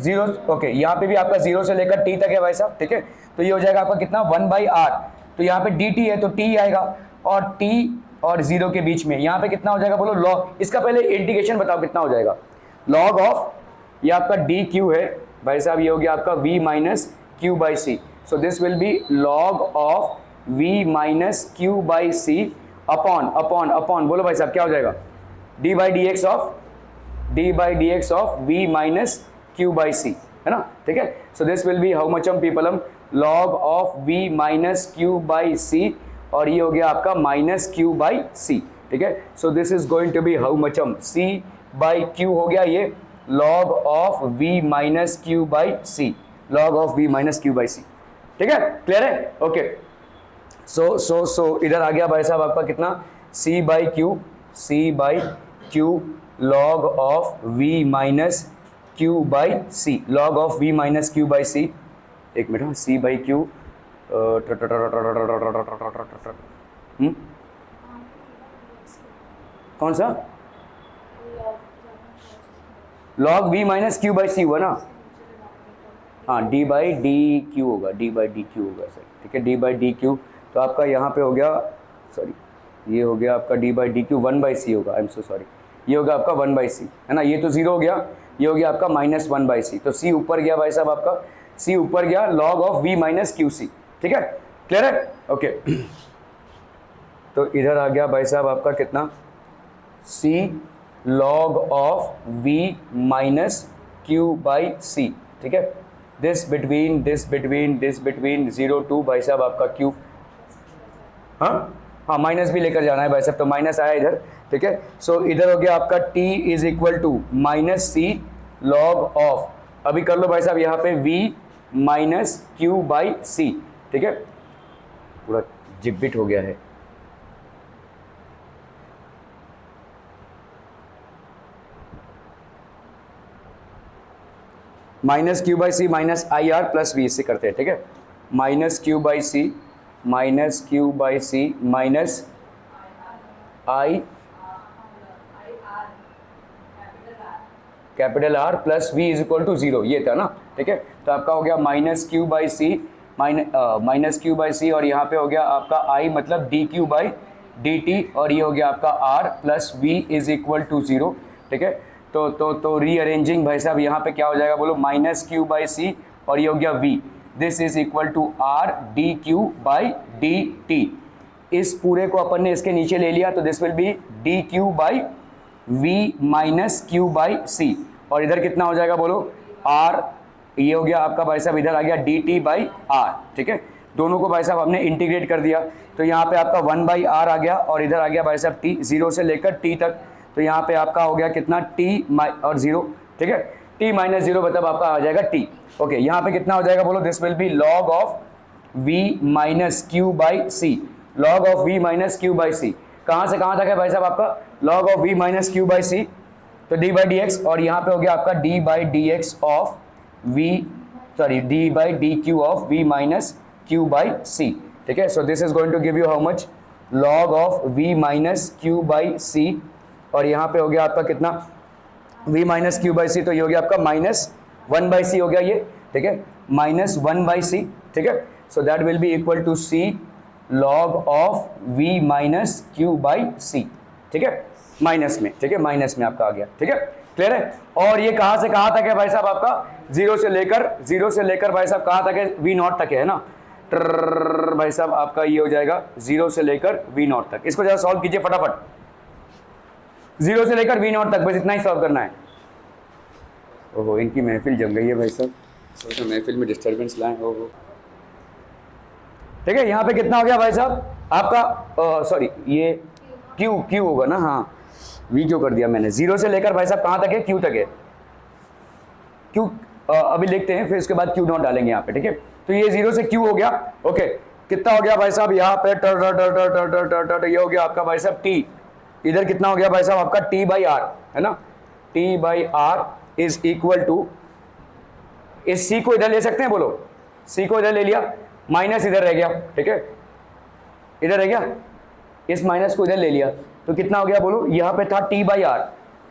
0, ओके, यहाँ पे भी आपका 0 से लेकर टी तक है भाई साहब, ठीक है, तो ये हो जाएगा आपका कितना 1 बाई आर, तो यहाँ पे डी टी है तो टी आएगा, और टी और 0 के बीच में यहाँ पे कितना हो जाएगा बोलो, लॉग, इसका पहले इंटीग्रेशन बताओ कितना हो जाएगा, लॉग ऑफ, ये आपका डी क्यू है भाई साहब, ये हो गया आपका v minus q by c, so this will be log of v minus q by C upon upon upon, बोलो भाई साहब क्या हो जाएगा, d by d x of v minus q by c, है ना, ठीक है, so this will be how much people, log of v minus q by c, और ये हो गया आपका माइनस क्यू बाई सी, ठीक है, so this is going to be how much, c by q हो गया ये log of v minus q by c, log of v minus q by सी, ठीक है, क्लियर है, ओके, सो इधर आ गया भाई साहब आपका कितना c by q log of v minus q by c, log of v minus q by c, एक मिनट, c बाई क्यू, कौन सा log v minus q by c हुआ ना, हाँ d बाई डी क्यू होगा, d by d q होगा sir, ठीक है, d बाई डी क्यू, तो आपका यहाँ पे हो गया, सॉरी ये हो गया आपका d by d q 1 by c होगा, आई एम सो सॉरी, ये होगा आपका 1 बाई सी, है ना, ये तो 0 हो गया, ये हो गया आपका माइनस 1 बाई सी, तो c ऊपर गया भाई साहब आपका, c ऊपर गया, log of v minus q C, ठीक है, क्लियर है, ओके, तो इधर आ गया भाई साहब आपका कितना c log of v minus q by सी, ठीक है, दिस बिटवीन 0 टू भाई साहब आपका q, हाँ माइनस भी लेकर जाना है भाई साहब, तो माइनस आया इधर, ठीक है, सो इधर हो गया आपका t is equal to minus C log of, अभी कर लो भाई साहब यहाँ पे v माइनस क्यू बाई सी, ठीक है, पूरा जिबिट हो गया है, minus q by C minus I R plus V, इससे करते हैं, ठीक है, minus q by C minus I capital R plus V is equal to 0, ये था ना, ठीक है, तो आपका हो गया माइनस क्यू बाई सी और यहाँ पे हो गया आपका आई मतलब d q by d t, और ये हो गया आपका R plus V is equal to 0, ठीक है, तो रीअरेंजिंग भाई साहब यहाँ पे क्या हो जाएगा बोलो, माइनस क्यू बाई सी और ये हो गया v, this is equal to R d q by d t, इस पूरे को अपन ने इसके नीचे ले लिया, तो this will be d q by v minus q by c, और इधर कितना हो जाएगा बोलो, आर, ये हो गया आपका भाई साहब, इधर आ गया डी टी बाई आर, ठीक है, दोनों को भाई साहब हमने इंटीग्रेट कर दिया, तो यहाँ पे आपका 1 बाई आर आ गया, और इधर आ गया भाई साहब टी, 0 से लेकर टी तक, तो यहाँ पे आपका हो गया कितना t और 0, ठीक है, t माइनस 0 मतलब आपका आ जाएगा t, ओके, यहाँ पे कितना हो जाएगा बोलो, this will be log of v minus q by c, log of v minus q by c, कहाँ से कहाँ तक है भाई साहब आपका, log of v minus q by c, तो d बाई डी एक्स, और यहाँ पे हो गया आपका d by d x of v, sorry d by d q of v minus q by सी, ठीक है, so this is going to give you how much, log of v minus q by c, और यहाँ पे हो गया आपका कितना v minus q by c, तो ये हो गया आपका माइनस 1 बाई सी हो गया ये, ठीक है, माइनस 1 बाई सी, ठीक है, so that will be equal to c log of v minus q by सी, ठीक है, माइनस में, ठीक है, माइनस में आपका आ गया, ठीक है, क्लियर है, और ये कहाँ से कहाँ तक है भाई साहब आपका, जीरो से लेकर भाई साहब कहाँ तक है, वी नॉट तक है ना। भाई साहब आपका ये हो जाएगा जीरो से लेकर वी नॉट तक। इसको जरा सॉल्व कीजिए फटाफट, जीरो से लेकर वी नॉट तक, बस इतना ही सॉल्व करना है। ओहो इनकी महफिल जम गई है भाई साहब, तो महफिल में डिस्टर्बेंस लाएं। ओहो ठीक है, यहाँ पे कितना हो गया भाई साहब आपका, सॉरी ये क्यू होगा ना, हाँ वी क्यों कर दिया मैंने। जीरो से लेकर भाई साहब कहाँ तक है, क्यू तक है। क्यू अभी लिखते हैं, फिर उसके बाद क्यू नॉट डालेंगे यहाँ पे, ठीक है। तो ये जीरो से क्यू हो गया, ओके। कितना हो गया भाई साहब यहाँ पे, ये हो गया आपका भाई साहब टी। इधर कितना हो गया भाई साहब आपका टी बाई आर, है ना। T by are is equal to, इस सी को इधर ले सकते हैं, बोलो सी को इधर ले लिया, माइनस इधर रह गया, ठीक है, इधर रह गया, इस माइनस को इधर ले लिया, तो कितना हो गया बोलो, यहाँ पे था टी बाई आर,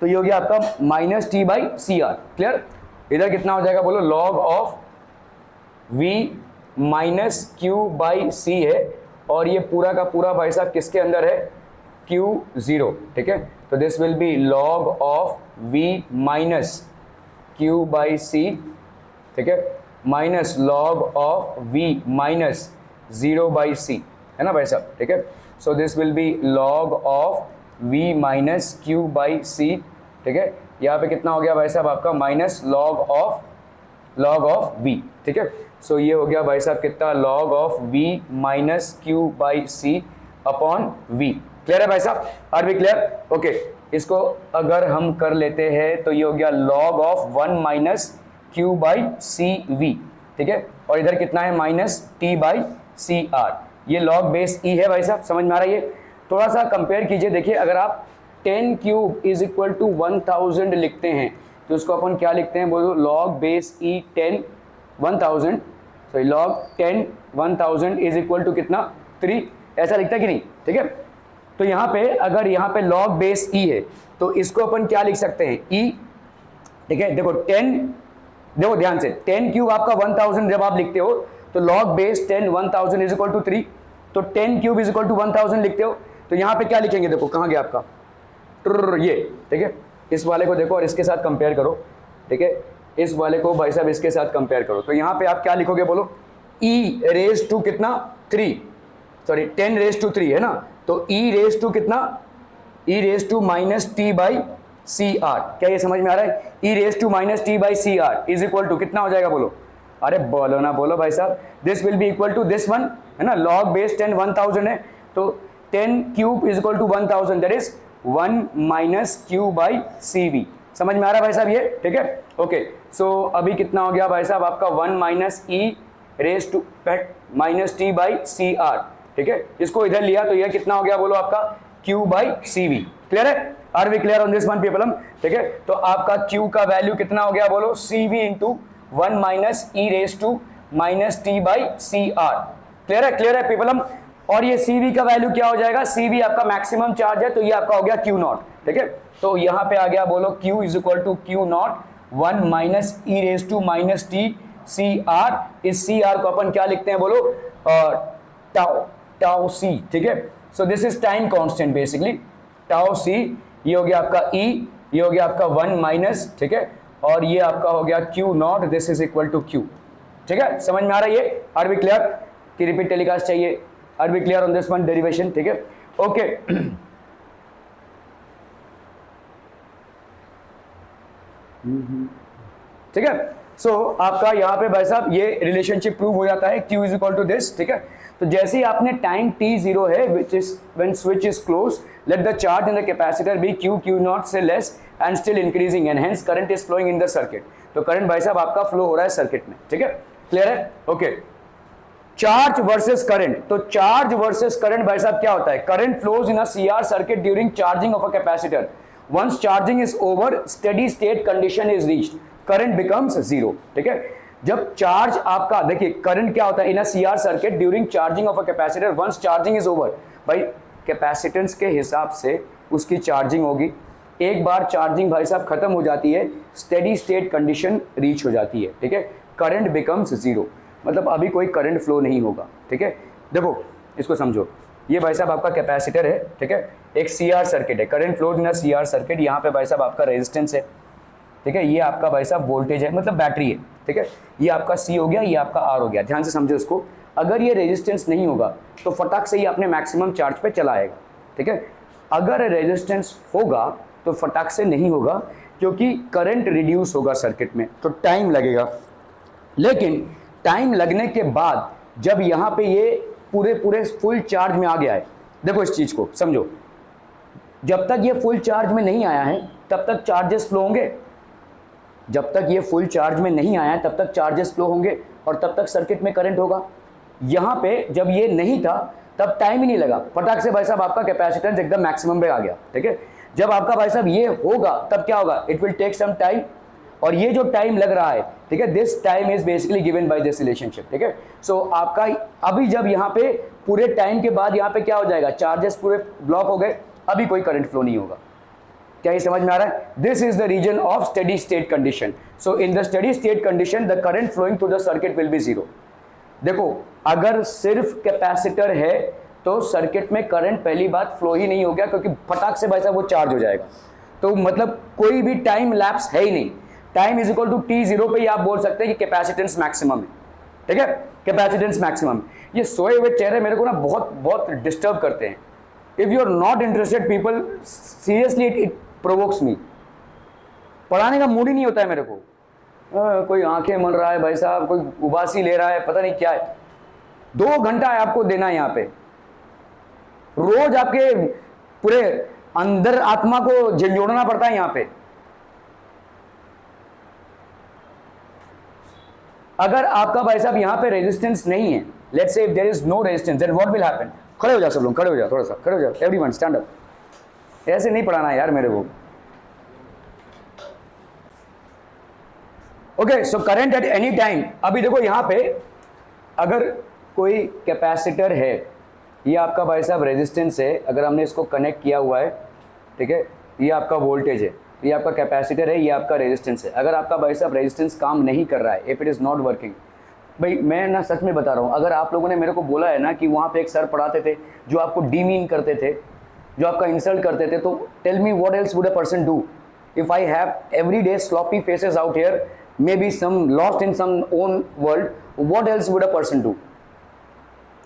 तो ये हो गया आपका minus T by C r. Clear. इधर कितना हो जाएगा बोलो, log of v minus q by c है, और ये पूरा का पूरा भाई साहब किसके अंदर है, Q0, ठीक है। तो this will be log of v minus q by सी, ठीक है, minus log of v minus 0 by c, है ना भाई साहब, ठीक है। So this will be log of v minus q by सी, ठीक है। यहाँ पे कितना हो गया भाई साहब आपका माइनस लॉग ऑफ v, ठीक है। सो ये हो गया भाई साहब कितना, log of v minus q by C upon v। Clear है भाई साहब, आर बी क्लियर, ओके। इसको अगर हम कर लेते हैं तो ये हो गया log of 1 minus q by C V, ठीक है, और इधर कितना है minus T by C R. ये लॉग बेस ई है भाई साहब, समझ में आ रहा है ये। थोड़ा सा कंपेयर कीजिए, देखिए अगर आप 10 क्यूब इज इक्वल टू 1000 लिखते हैं तो उसको अपन क्या लिखते हैं बोलो, log base e 10 1000, sorry log 10 1000 is equal to कितना 3, ऐसा लिखता है कि नहीं, ठीक है। तो यहाँ पे अगर यहाँ पे log बेस e है तो इसको अपन क्या लिख सकते हैं, e, ठीक है। देखो 10, देखो ध्यान से 10 क्यूब आपका 1000 जब आप लिखते हो तो log base 10 1000 is equal to 3, तो 10 क्यूब इज इक्वल टू 1000 लिखते हो, तो यहाँ पे क्या लिखेंगे, देखो कहाँ गया आपका ये, ठीक है। इस वाले को देखो और इसके साथ कंपेयर करो, ठीक है, इस वाले को भाई साहब इसके साथ कंपेयर करो, तो यहाँ पे आप क्या लिखोगे बोलो, e रेज टू कितना 3, सॉरी 10 रेज टू 3 है ना, तो e रेज टू कितना, e raise to minus T by C R. क्या ये समझ में आ रहा है, e raise to minus T by C R is equal to कितना हो जाएगा बोलो, अरे बोलो ना बोलो भाई साहब, this will be equal to this one, है ना, लॉग बेस 10 1000 है, तो 10 cube is equal to 1000, that is 1 minus q by C V. समझ में आ रहा है भाई साहब ये, ठीक है, ओके। सो अभी कितना हो गया भाई साहब आपका 1 minus e raise to minus T by C R, ठीक है। इसको इधर लिया तो यह कितना हो गया बोलो आपका q by C v. Clear है, are we clear on this one people, ठीक है। तो आपका q का वैल्यू कितना हो गया बोलो, c v into 1 minus e raise to minus T by C r. Clear है पीपलम। और ये सी वी का वैल्यू क्या हो जाएगा, सी वी आपका मैक्सिमम चार्ज है, तो ये आपका हो गया क्यू नॉट, ठीक है। तो यहाँ पे आ गया बोलो q is equal to q not 1 minus e raise to minus t C R. इस सी आर को अपन क्या लिखते हैं बोलो, टाउ सी, ठीक है। So this is time constant basically, tau c, ये हो गया आपका e, ये हो गया आपका 1 माइनस, ठीक है, और ये आपका हो गया q not, this is equal to q, ठीक है। समझ में आ रहा है ये, आर बी क्लियर कि रिपीट टेलीकास्ट चाहिए, are we clear on this one derivation, ठीक है, ओके। ठीक है। सो आपका यहाँ पे भाई साहब ये रिलेशनशिप प्रूव हो जाता है, Q is equal to this, ठीक है। तो जैसे ही आपने टाइम t0 है which is when switch is close, let the charge in the capacitor be Q naught से less and still increasing and hence current is flowing in the circuit. तो current भाई साहब आपका फ्लो हो रहा है circuit में, ठीक है, क्लियर है, ओके। चार्ज वर्सेस करंट, तो चार्ज वर्सेस करंट भाई साहब क्या होता है, current flows in a CR circuit during charging of a capacitor, once charging is over steady state condition is reached, current becomes zero, ठीक है। जब चार्ज आपका, देखिए करंट क्या होता है in a CR circuit during charging of a capacitor, once charging is over, भाई capacitance के हिसाब से उसकी चार्जिंग होगी, एक बार चार्जिंग भाई साहब खत्म हो जाती है, स्टेडी स्टेट कंडीशन रीच हो जाती है, ठीक है, करंट बिकम्स जीरो, मतलब अभी कोई करंट फ्लो नहीं होगा, ठीक है। देखो इसको समझो, ये भाई साहब आपका कैपेसिटर है, ठीक है, एक सीआर सर्किट है, current flows in a CR circuit, यहाँ पे भाई साहब आपका रेजिस्टेंस है, ठीक है, ये आपका भाई साहब वोल्टेज है, मतलब बैटरी है, ठीक है, ये आपका C हो गया, ये आपका R हो गया। ध्यान से समझो इसको, अगर ये रेजिस्टेंस नहीं होगा तो फटाक से ये अपने मैक्सिमम चार्ज पे चला आएगा, ठीक है। अगर रेजिस्टेंस होगा तो फटाक से नहीं होगा, क्योंकि करंट रिड्यूस होगा सर्किट में, तो टाइम लगेगा। लेकिन टाइम लगने के बाद जब यहाँ पे ये पूरे फुल चार्ज में आ गया है, देखो इस चीज को समझो, जब तक ये फुल चार्ज में नहीं आया है तब तक चार्जेस फ्लो होंगे, जब तक ये फुल चार्ज में नहीं आया है तब तक चार्जेस फ्लो होंगे और तब तक सर्किट में करंट होगा। यहाँ पे जब ये नहीं था तब टाइम ही नहीं लगा, फटाक से भाई साहब आपका कैपेसिटेंस एकदम मैक्सिमम पे आ गया, ठीक है। जब आपका भाई साहब ये होगा तब क्या होगा, it will take some time, और ये जो टाइम लग रहा है, ठीक है, this time is basically given by this relationship, ठीक है। सो आपका अभी जब यहाँ पे पूरे टाइम के बाद यहाँ पे क्या हो जाएगा, चार्जेस पूरे ब्लॉक हो गए, अभी कोई करंट फ्लो नहीं होगा। क्या ये समझ में आ रहा है? This is the reason of steady state condition. So in the steady state condition the current flowing through the circuit will be zero. देखो अगर सिर्फ कैपेसिटर है तो सर्किट में करंट पहली बात फ्लो ही नहीं हो गया, क्योंकि फटाक से भाई साहब वो चार्ज हो जाएगा, तो मतलब कोई भी टाइम लैप्स है ही नहीं। Time is equal to T0 पे ही आप बोल सकते हैं कि कैपेसिटेंस मैक्सिमम है, ठीक है, कैपेसिटेंस मैक्सिमम। ये सोए हुए चेहरे मेरे को ना बहुत बहुत डिस्टर्ब करते हैं। If you are not interested people, seriously it provokes me. पढ़ाने का मूड ही नहीं होता है मेरे को। कोई आंखें मल रहा है भाई साहब, कोई उबासी ले रहा है, पता नहीं क्या है। 2 घंटा है आपको देना है यहाँ पे, रोज आपके पूरे अंदर आत्मा को झंझोड़ना पड़ता है यहाँ पे। अगर आपका भाई साहब यहाँ पे रेजिस्टेंस नहीं है, let's say if there is no resistance, then what will happen. खड़े हो जाओ सब लोग, खड़े हो जाओ, थोड़ा सा खड़े हो जाओ, एवरीवन स्टैंड अप। ऐसे नहीं पढ़ाना यार मेरे को। Okay, so current at any time. अभी देखो यहाँ पे अगर कोई कैपेसिटर है, ये आपका भाई साहब रेजिस्टेंस है, अगर हमने इसको कनेक्ट किया हुआ है, ठीक है, ये आपका वोल्टेज है, ये आपका कैपेसिटर है, ये आपका रेजिस्टेंस है। अगर आपका भाई साहब रेजिस्टेंस काम नहीं कर रहा है, if it is not working, भाई मैं ना सच में बता रहा हूँ, अगर आप लोगों ने मेरे को बोला है ना कि वहाँ पे एक सर पढ़ाते थे जो आपको डीमीन करते थे, जो आपका इंसल्ट करते थे, तो tell me what else would a person do if I have every day sloppy faces out here, maybe some lost in some own world, what else would a person do,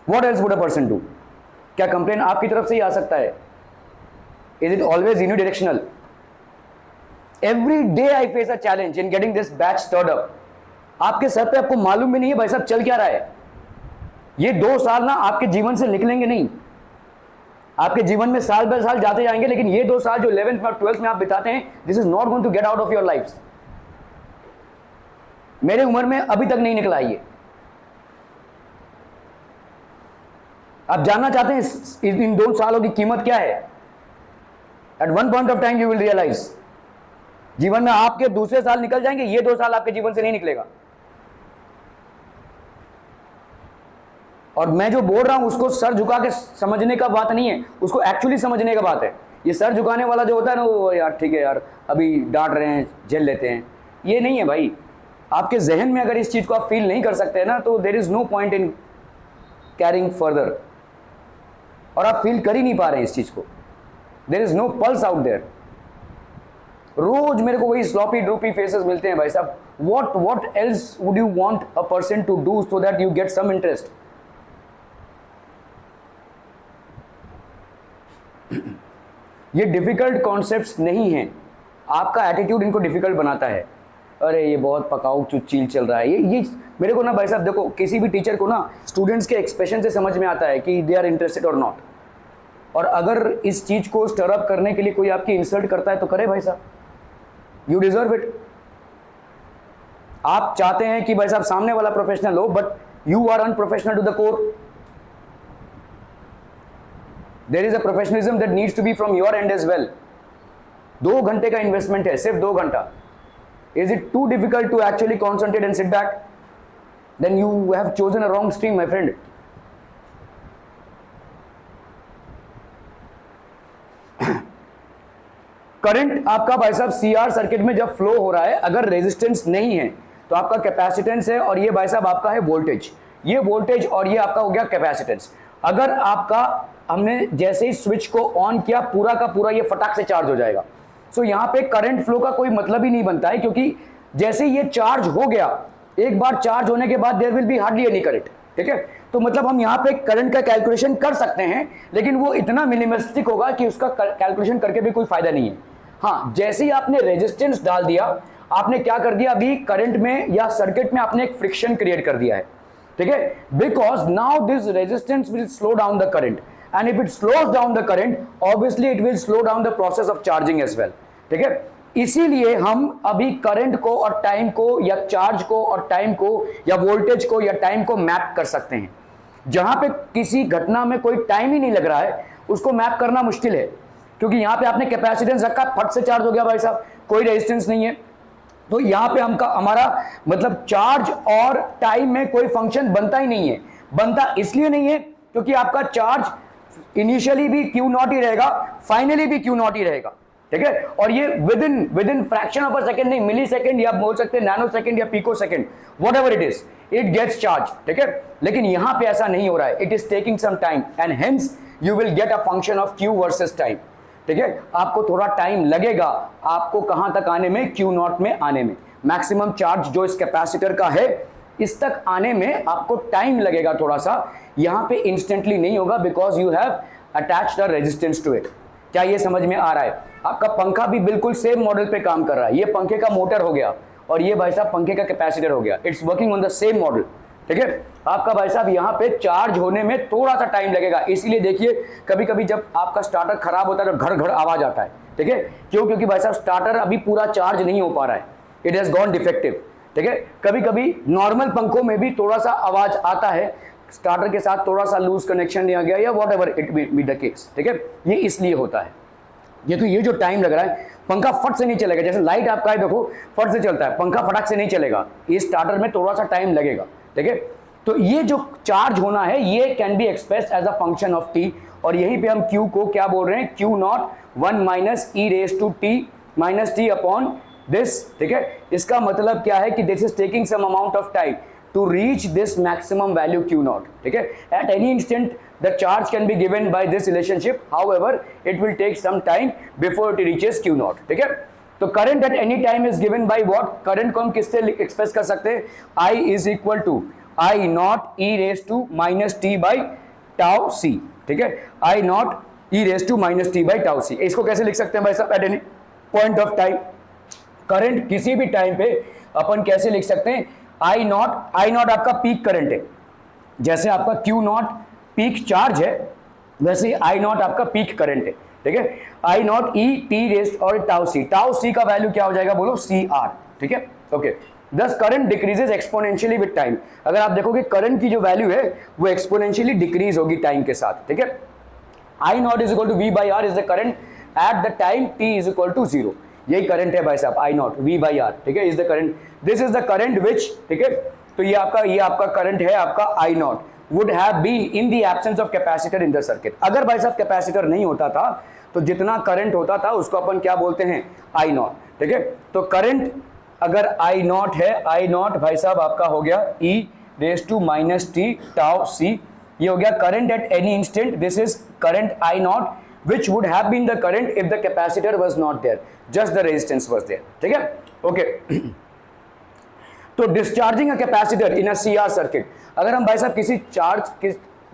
what else would a person do. क्या complain आपकी तरफ से ही आ सकता है? Is it always unidirectional? Every day I face a challenge in getting this batch stirred up. आपके sir पे आपको मालूम भी नहीं है भाई साहब चल क्या रहा है। ये 2 साल ना आपके जीवन से निकलेंगे नहीं, आपके जीवन में साल बाय साल जाते जाएंगे, लेकिन ये 2 साल जो 11th में और 12th में आप बिताते हैं, this is not going to get out of your life. मेरे उम्र में अभी तक नहीं निकला ये। आप जानना चाहते हैं इन 2 सालों की कीमत क्या है? At one point of time you will realize. जीवन में आपके दूसरे साल निकल जाएंगे, ये 2 साल आपके जीवन से नहीं निकलेगा। और मैं जो बोल रहा हूं उसको सर झुका के समझने का बात नहीं है, उसको एक्चुअली समझने का बात है। ये सर झुकाने वाला जो होता है ना, वो यार ठीक है यार अभी डांट रहे हैं, झेल लेते हैं, ये नहीं है भाई। आपके जहन में अगर इस चीज को आप फील नहीं कर सकते ना, तो there is no point in carrying further. और आप फील कर ही नहीं पा रहे हैं इस चीज को, there is no pulse out there. रोज मेरे को वही स्लॉपी ड्रूपी फेसेस मिलते हैं भाई साहब। What else would you want a person to do so that you get some interest? ये डिफिकल्ट कॉन्सेप्ट्स नहीं हैं, आपका एटीट्यूड इनको डिफिकल्ट बनाता है। अरे ये बहुत पकाऊ चुच्चील चल रहा है, ये मेरे को ना भाई साहब, देखो किसी भी टीचर को ना स्टूडेंट्स के एक्सप्रेशन से समझ में आता है कि दे आर इंटरेस्टेड और नॉट। और अगर इस चीज को स्टर अप करने के लिए कोई आपकी इंसल्ट करता है तो करे भाई साहब, यू डिजर्व इट। आप चाहते हैं कि भाई साहब सामने वाला प्रोफेशनल हो, but you are unprofessional to the core. There is a professionalism that needs to be from your end as well. 2 घंटे का इन्वेस्टमेंट है, सिर्फ 2 घंटा। Is it too difficult to actually concentrate and sit back? Then you have chosen a wrong stream my friend. Current आपका भाई साहब CR circuit में जब फ्लो हो रहा है, अगर रेजिस्टेंस नहीं है तो आपका कैपेसिटेंस है, और ये भाई साहब आपका है वोल्टेज। ये वोल्टेज और ये आपका हो गया कैपेसिटेंस। अगर आपका हमने जैसे ही स्विच को ऑन किया, पूरा का पूरा ये फटाक से चार्ज हो जाएगा। सो यहाँ पे करंट फ्लो का कोई मतलब ही नहीं बनता है, क्योंकि जैसे ये चार्ज हो गया, एक बार चार्ज होने के बाद there will be hardly any current, ठीक है। तो मतलब हम यहाँ पे करंट का कैलकुलेशन कर सकते हैं, लेकिन वो इतना मिनिमलिस्टिक होगा कि उसका कैलकुलेशन करके भी कोई फायदा नहीं है। हाँ, जैसे ही आपने रेजिस्टेंस डाल दिया, आपने क्या कर दिया, अभी करंट में या सर्किट में आपने एक फ्रिक्शन क्रिएट कर दिया है, ठीक है। Because now this resistance will slow down the current, and if it slows down the current, obviously it will slow down the process of charging as well, ठीक है। इसीलिए हम अभी करंट को और टाइम को, या चार्ज को और टाइम को, या वोल्टेज को या टाइम को मैप कर सकते हैं। जहां पे किसी घटना में कोई टाइम ही नहीं लग रहा है, उसको मैप करना मुश्किल है, क्योंकि यहां पे आपने कैपेसिटेंस रखा, फट से चार्ज हो गया भाई साहब, कोई रेजिस्टेंस नहीं है। तो यहां पे हमारा मतलब चार्ज और टाइम में कोई फंक्शन बनता ही नहीं है। बनता इसलिए नहीं है क्योंकि आपका चार्ज इनिशियली भी क्यू नॉट ही रहेगा, फाइनली भी क्यू नॉट ही रहेगा, ठीक है। और ये within fraction of a second, नहीं मिली सेकंड, या बोल सकते हैं नैनो सेकंड या picosecond, whatever it is, it gets charge, ठीक है। लेकिन यहां पे ऐसा नहीं हो रहा है, it is taking some time, and hence you will get a function of q versus time, ठीक है। आपको थोड़ा टाइम लगेगा आपको कहां तक आने में, क्यू नॉट में आने में। मैक्सिमम चार्ज जो इस कैपेसिटर का है, इस तक आने में आपको टाइम लगेगा थोड़ा सा, यहां पे इंस्टेंटली नहीं होगा, because you have attached a resistance to it. क्या ये समझ में आ रहा है? आपका पंखा भी बिल्कुल सेम मॉडल पे काम कर रहा है। ये पंखे का मोटर हो गया और ये भाई साहब पंखे का कैपेसिटर हो गया, it's working on the same model, ठीक है। आपका भाई साहब यहाँ पे चार्ज होने में थोड़ा सा टाइम लगेगा, इसलिए देखिए कभी कभी जब आपका स्टार्टर खराब होता है तो घर घर आवाज आता है, ठीक है। क्यों? क्योंकि भाई साहब स्टार्टर अभी पूरा चार्ज नहीं हो पा रहा है, इट हैज गॉन डिफेक्टिव, ठीक है। कभी कभी नॉर्मल पंखों में भी थोड़ा सा आवाज आता है, स्टार्टर के साथ थोड़ा सा लूज कनेक्शन नहीं आ गया या what ever it be the case, ठीक है। ये इसलिए होता है। ये तो ये जो टाइम लग रहा है, पंखा फट से नहीं चलेगा, जैसे लाइट आपका है देखो फट से चलता है, पंखा फटाक से नहीं चलेगा, ये स्टार्टर में थोड़ा सा टाइम लगेगा, ठीक है। तो ये जो चार्ज होना है ये can be expressed as a function of t, और यहीं पे हम Q को क्या बोल रहे हैं, Q not 1 minus e raise to t minus t upon this, ठीक है। इसका मतलब क्या है कि this is taking some amount of time to reach this maximum value Q naught, ठीक है। At any instant the charge can be given by this relationship, however it will take some time before it reaches Q naught, ठीक है। तो current at any time is given by what? current को हम किससे express कर सकते हैं? I is equal to I naught e raised to minus t by tau c, ठीक है। I naught e raised to minus t by tau c। इसको कैसे लिख सकते हैं भाई साहब? at any point of time, current किसी भी टाइम पे अपन कैसे लिख सकते हैं? आई नॉट आपका पीक करंट है, जैसे आपका क्यू नॉट पीक चार्ज है, वैसे ही आई नॉट आपका पीक करंट है, ठीक है। I naught E T rest और टाउ सी का वैल्यू क्या हो जाएगा बोलो? सी आर, ठीक है, ओके। दस current decreases exponentially with time. अगर आप देखोगे करंट की जो वैल्यू है वो एक्सपोनेंशियली डिक्रीज होगी टाइम के साथ, ठीक है। I naught is equal to v by are is the current at the time t is equal to 0। यही करंट है भाई साहब, I naught v by r, ठीक है, is the current, this is the current which, ठीक है। तो ये आपका करंट है आपका I naught, would have been in the absence of capacitor in the circuit. अगर भाई साहब कैपेसिटर नहीं होता था तो जितना करंट होता था उसको अपन क्या बोलते हैं? आई नॉट, ठीक है। तो करंट अगर आई नॉट है, आई नॉट भाई साहब आपका हो गया e raise to minus T tau c, ये हो गया current at any instant, this is current I naught which would have been the current if the capacitor was not there, just the resistance was there, ठीक है, okay. तो discharging a capacitor in a CR circuit, अगर हम भाई साहब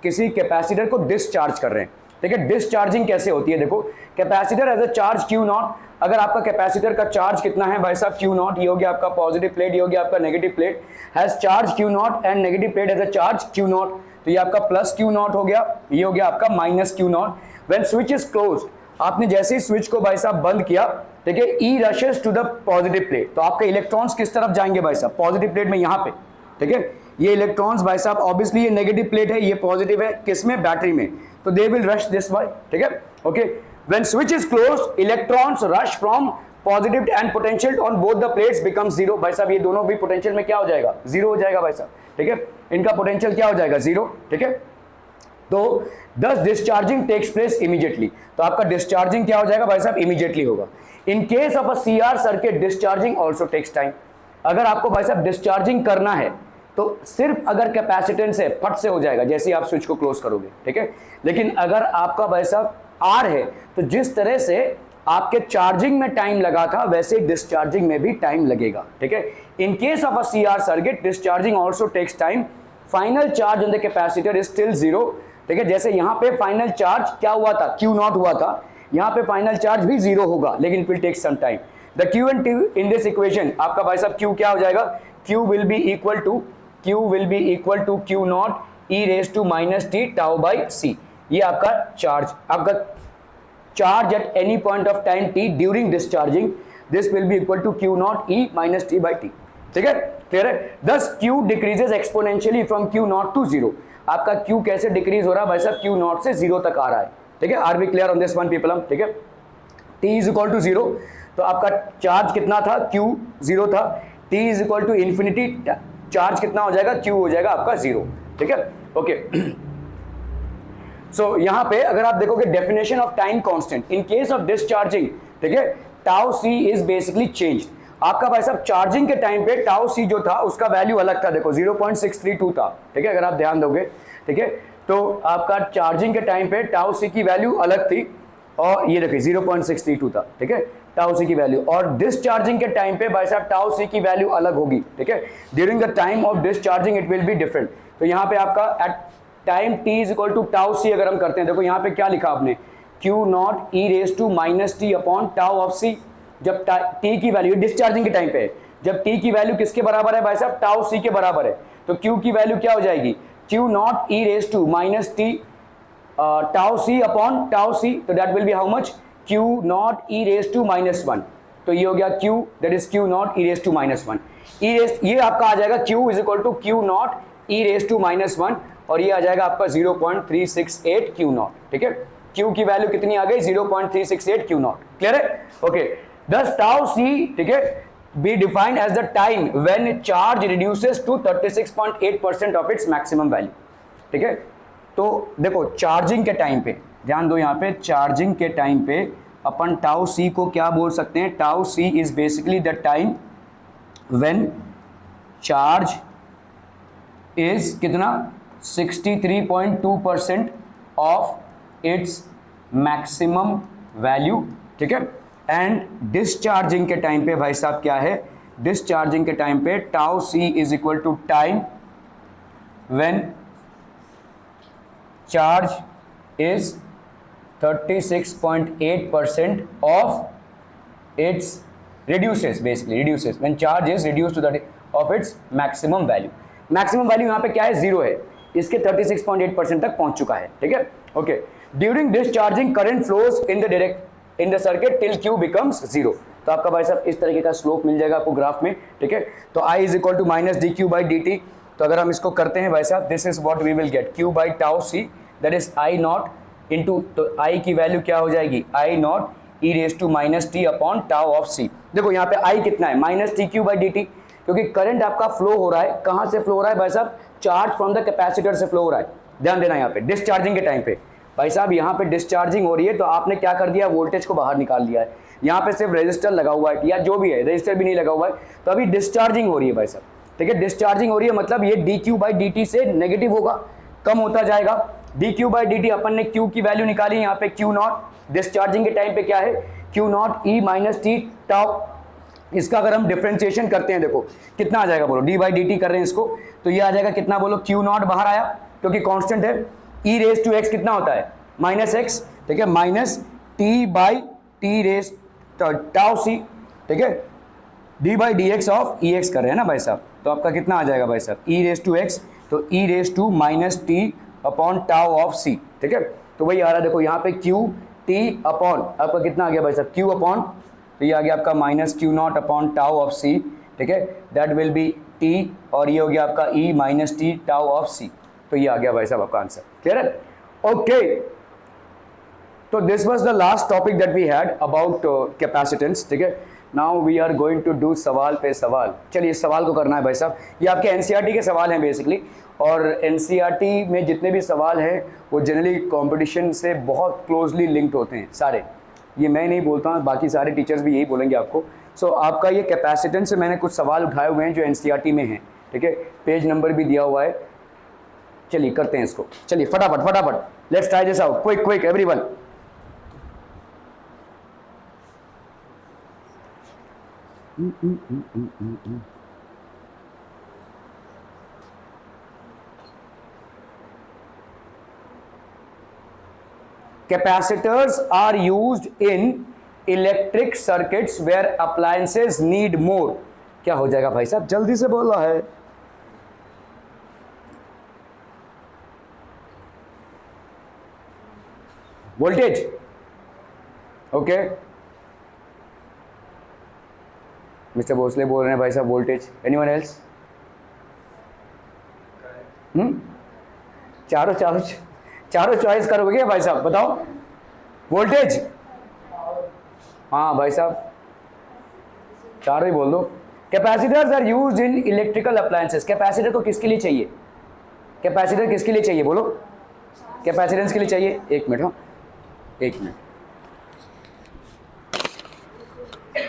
किसी capacitor को discharge कर रहे हैं, ठीक है। डिस्चार्जिंग कैसे होती है? देखो, capacitor as a charge q not, अगर आपका कैपेसिटर का चार्ज कितना है भाई साहब? क्यू नॉट, ये हो गया आपका पॉजिटिव प्लेट, ये हो गया आपका negative plate, has charge q not and negative plate as a charge q not, तो ये आपका प्लस क्यू नॉट हो गया, ये हो गया आपका minus q not. When switch is closed, आपने जैसे ही स्विच को भाई साहब बंद किया, ठीक है, E rushes to the positive plate, तो आपके इलेक्ट्रॉन्स किस तरफ जाएंगे भाई साहब? पॉजिटिव प्लेट में, यहाँ पे, ठीक है। ये इलेक्ट्रॉन्स भाई साहब ऑब्वियसली ये नेगेटिव प्लेट है, ये पॉजिटिव है, किसमें? बैटरी में, तो they will rush this way, ठीक है, okay. When switch is closed, electrons rush from positive and potential on both the plates becomes zero। भाई साहब ये दोनों भी पोटेंशियल में क्या हो जाएगा? जीरो हो जाएगा भाई साहब, ठीक है। इनका पोटेंशियल क्या हो जाएगा? जीरो, ठीक है। तो दस डिस्चार्जिंग टेक्स प्लेस इमीडिएटली, तो आपका डिस्चार्जिंग क्या हो जाएगा भाई साहब? इमीडिएटली होगा। In case of a CR circuit discharging also takes time. अगर आपको भाई साहब डिस्चार्जिंग करना है तो सिर्फ अगर कैपेसिटेंस है फट से हो जाएगा जैसे ही आप स्विच को क्लोज करोगे, ठीक है। लेकिन अगर आपका भाई साहब आर है तो जिस तरह से आपके चार्जिंग में टाइम लगा था वैसे डिस्चार्जिंग में भी टाइम लगेगा, ठीक है। In case of a CR circuit discharging also takes time, final charge on the capacitor is still zero, ठीक है। जैसे यहां पे फाइनल चार्ज क्या हुआ था, क्यू नॉट हुआ था, यहां पे फाइनल चार्ज भी जीरो होगा, लेकिन it will take some time. The q and t in this equation, आपका भाई साहब क्यू क्या हो जाएगा, q will be equal to q naught e raise to minus T tau by c. ये आपका charge at any point of time t during discharging, this will be equal to q naught e minus T by t, ठीक है, clear है। Thus q decreases exponentially from Q not to zero, आपका Q कैसे decrease हो रहा है भाई साहब, क्यू नॉट से जीरो तक आ रहा है, ठीक है। Are we clear on this one people, ठीक है। T is equal to zero, तो आपका चार्ज कितना था, क्यू जीरो था, T is equal to infinity, charge कितना हो जाएगा, क्यू हो जाएगा आपका जीरो, ठीक है, ओके। सो यहां पे अगर आप देखोगे definition of time constant in case of discharging, ठीक है, tau C is basically changed. आपका भाई साहब चार्जिंग के टाइम पे टाउ सी जो था उसका वैल्यू अलग था, देखो 0.632 था, ठीक है, अगर आप ध्यान दोगे, ठीक है। तो आपका चार्जिंग के टाइम पे टाउ सी की वैल्यू अलग थी और ये देखिए 0.632 था, ठीक है, टाउ सी की वैल्यू। और डिस्चार्जिंग के टाइम पे भाई साहब टाउ सी की वैल्यू अलग होगी, ठीक है, during the time of discharging it will be different. तो यहाँ पे आपका at time t is equal to tau c अगर हम करते हैं, देखो यहाँ पे क्या लिखा आपने, q naught e raise to minus t upon tau of c. जब t की वैल्यू डिस्चार्जिंग के टाइम पे है, जब t की वैल्यू किसके बराबर है भाई साहब, टाउ सी के बराबर है, तो q की वैल्यू क्या हो जाएगी, q naught e raise to minus T tau c upon tau c, तो that will be how much, q naught e raise to minus one, तो ये हो गया q, that is q naught e raise to minus one, ये आपका आ जाएगा q is equal to q naught e raise to minus one, और ये आ जाएगा आपका 0.368 क्यू नॉट, ठीक है। क्यू की वैल्यू कितनी आ गई, 0.368 क्यू नॉट, क्लियर है, ओके। दस टाउ सी, ठीक है, be defined as the time when charge reduces to 36.8% of its maximum value, ठीक है। तो देखो चार्जिंग के टाइम पे ध्यान दो, यहाँ पे चार्जिंग के टाइम पे अपन टाउ सी को क्या बोल सकते हैं, tau C is basically the time when charge is कितना 63.2% ऑफ इट्स मैक्सिमम वैल्यू, ठीक है। एंड डिस्चार्जिंग के टाइम पे भाई साहब क्या है, डिस्चार्जिंग के टाइम पे tau C is equal to time when charge is 36.8% of its reduces when charge is reduced to that of its maximum value। Maximum value यहाँ पे क्या है, जीरो है, इसके 36.8% तक पहुंच चुका है, ठीक है, okay. During discharging current flows in the circuit till Q becomes zero, तो आपका भाई साहब इस तरीके का स्लोप मिल जाएगा आपको ग्राफ में, ठीक है। तो I is equal to minus d q by d t, तो अगर हम इसको करते हैं भाई साहब, this is what we will get, q by tau c that is I naught into, तो I की वैल्यू क्या हो जाएगी, I naught e raise to minus t upon tau of c. देखो यहाँ पे I कितना है, minus t q by d t, क्योंकि करंट आपका फ्लो हो रहा है, कहां से फ्लो हो रहा है भाई साहब, चार्ज फ्रॉम द कैपेसिटर से फ्लो हो रहा है। ध्यान देना यहाँ पे डिस्चार्जिंग के टाइम पे भाई साहब, यहाँ पे डिस्चार्जिंग हो रही है, तो आपने क्या कर दिया, वोल्टेज को बाहर निकाल लिया है, यहाँ पे सिर्फ रेजिस्टर लगा हुआ है या जो भी है, रेजिस्टर भी नहीं लगा हुआ है, तो अभी डिस्चार्जिंग हो रही है भाई साहब, ठीक है। डिस्चार्जिंग हो रही है मतलब ये d q by d t से नेगेटिव होगा, कम होता जाएगा। D q by d t अपन ने क्यू की वैल्यू निकाली, यहाँ पे क्यू नॉट डिस्चार्जिंग के टाइम पे क्या है, q naught e minus T tau, इसका अगर हम डिफरेंशिएशन करते हैं, देखो कितना आ जाएगा, बोलो डी बाई डी टी कर रहे हैं इसको, तो ये आ जाएगा कितना, बोलो क्यू नॉट बाहर आया क्योंकि कांस्टेंट है, ई रेज टू एक्स कितना होता है, माइनस एक्स, ठीक है, minus T by t raise tau सी, ठीक है, d by d x of e x कर रहे हैं ना भाई साहब, तो आपका कितना आ जाएगा भाई साहब, ई रेज टू एक्स, तो e raise to minus t upon tau of c, ठीक है। तो वही आ रहा है, देखो यहाँ पे क्यू टी अपॉन आपका कितना आ गया भाई साहब, क्यू अपॉन, तो ये आ गया आपका minus q naught upon tau of c, ठीक है, दैट विल बी टी, और ये हो गया आपका e minus T tau of C, तो ये आ गया भाई साहब आपका आंसर, क्लियर है, ओके। तो this was the last topic that we had about capacitance, ठीक है। Now we are going to do सवाल पे सवाल। चलिए इस सवाल को करना है भाई साहब, ये आपके एनसीईआरटी के सवाल हैं बेसिकली, और एनसीईआरटी में जितने भी सवाल हैं वो जनरली कंपटीशन से बहुत क्लोजली लिंक्ड होते हैं सारे, ये मैं नहीं बोलता हूँ, बाकी सारे टीचर्स भी यही बोलेंगे आपको। सो आपका ये कैपेसिटेंस से मैंने कुछ सवाल उठाए हुए हैं जो एनसीईआरटी में हैं, ठीक है, पेज नंबर भी दिया हुआ है। चलिए करते हैं इसको, चलिए फटाफट फटाफट, let's try this out, quick quick everyone. Capacitors are used in electric circuits where appliances need more. क्या हो जाएगा भाई साहब, जल्दी से बोला है। वोल्टेज, ओके, मिस्टर भोसले बोल रहे हैं भाई साहब वोल्टेज। Anyone else? चारों चारों चारों चॉइस करोगे भाई साहब, बताओ। वोल्टेज, हाँ भाई साहब चारों ही बोल दो। Capacitors are used in electrical appliances. Capacitor तो किसके लिए चाहिए? कैपेसिटर किसके लिए चाहिए बोलो? कैपेसिटेंस के लिए चाहिए। एक मिनट, हाँ एक मिनट,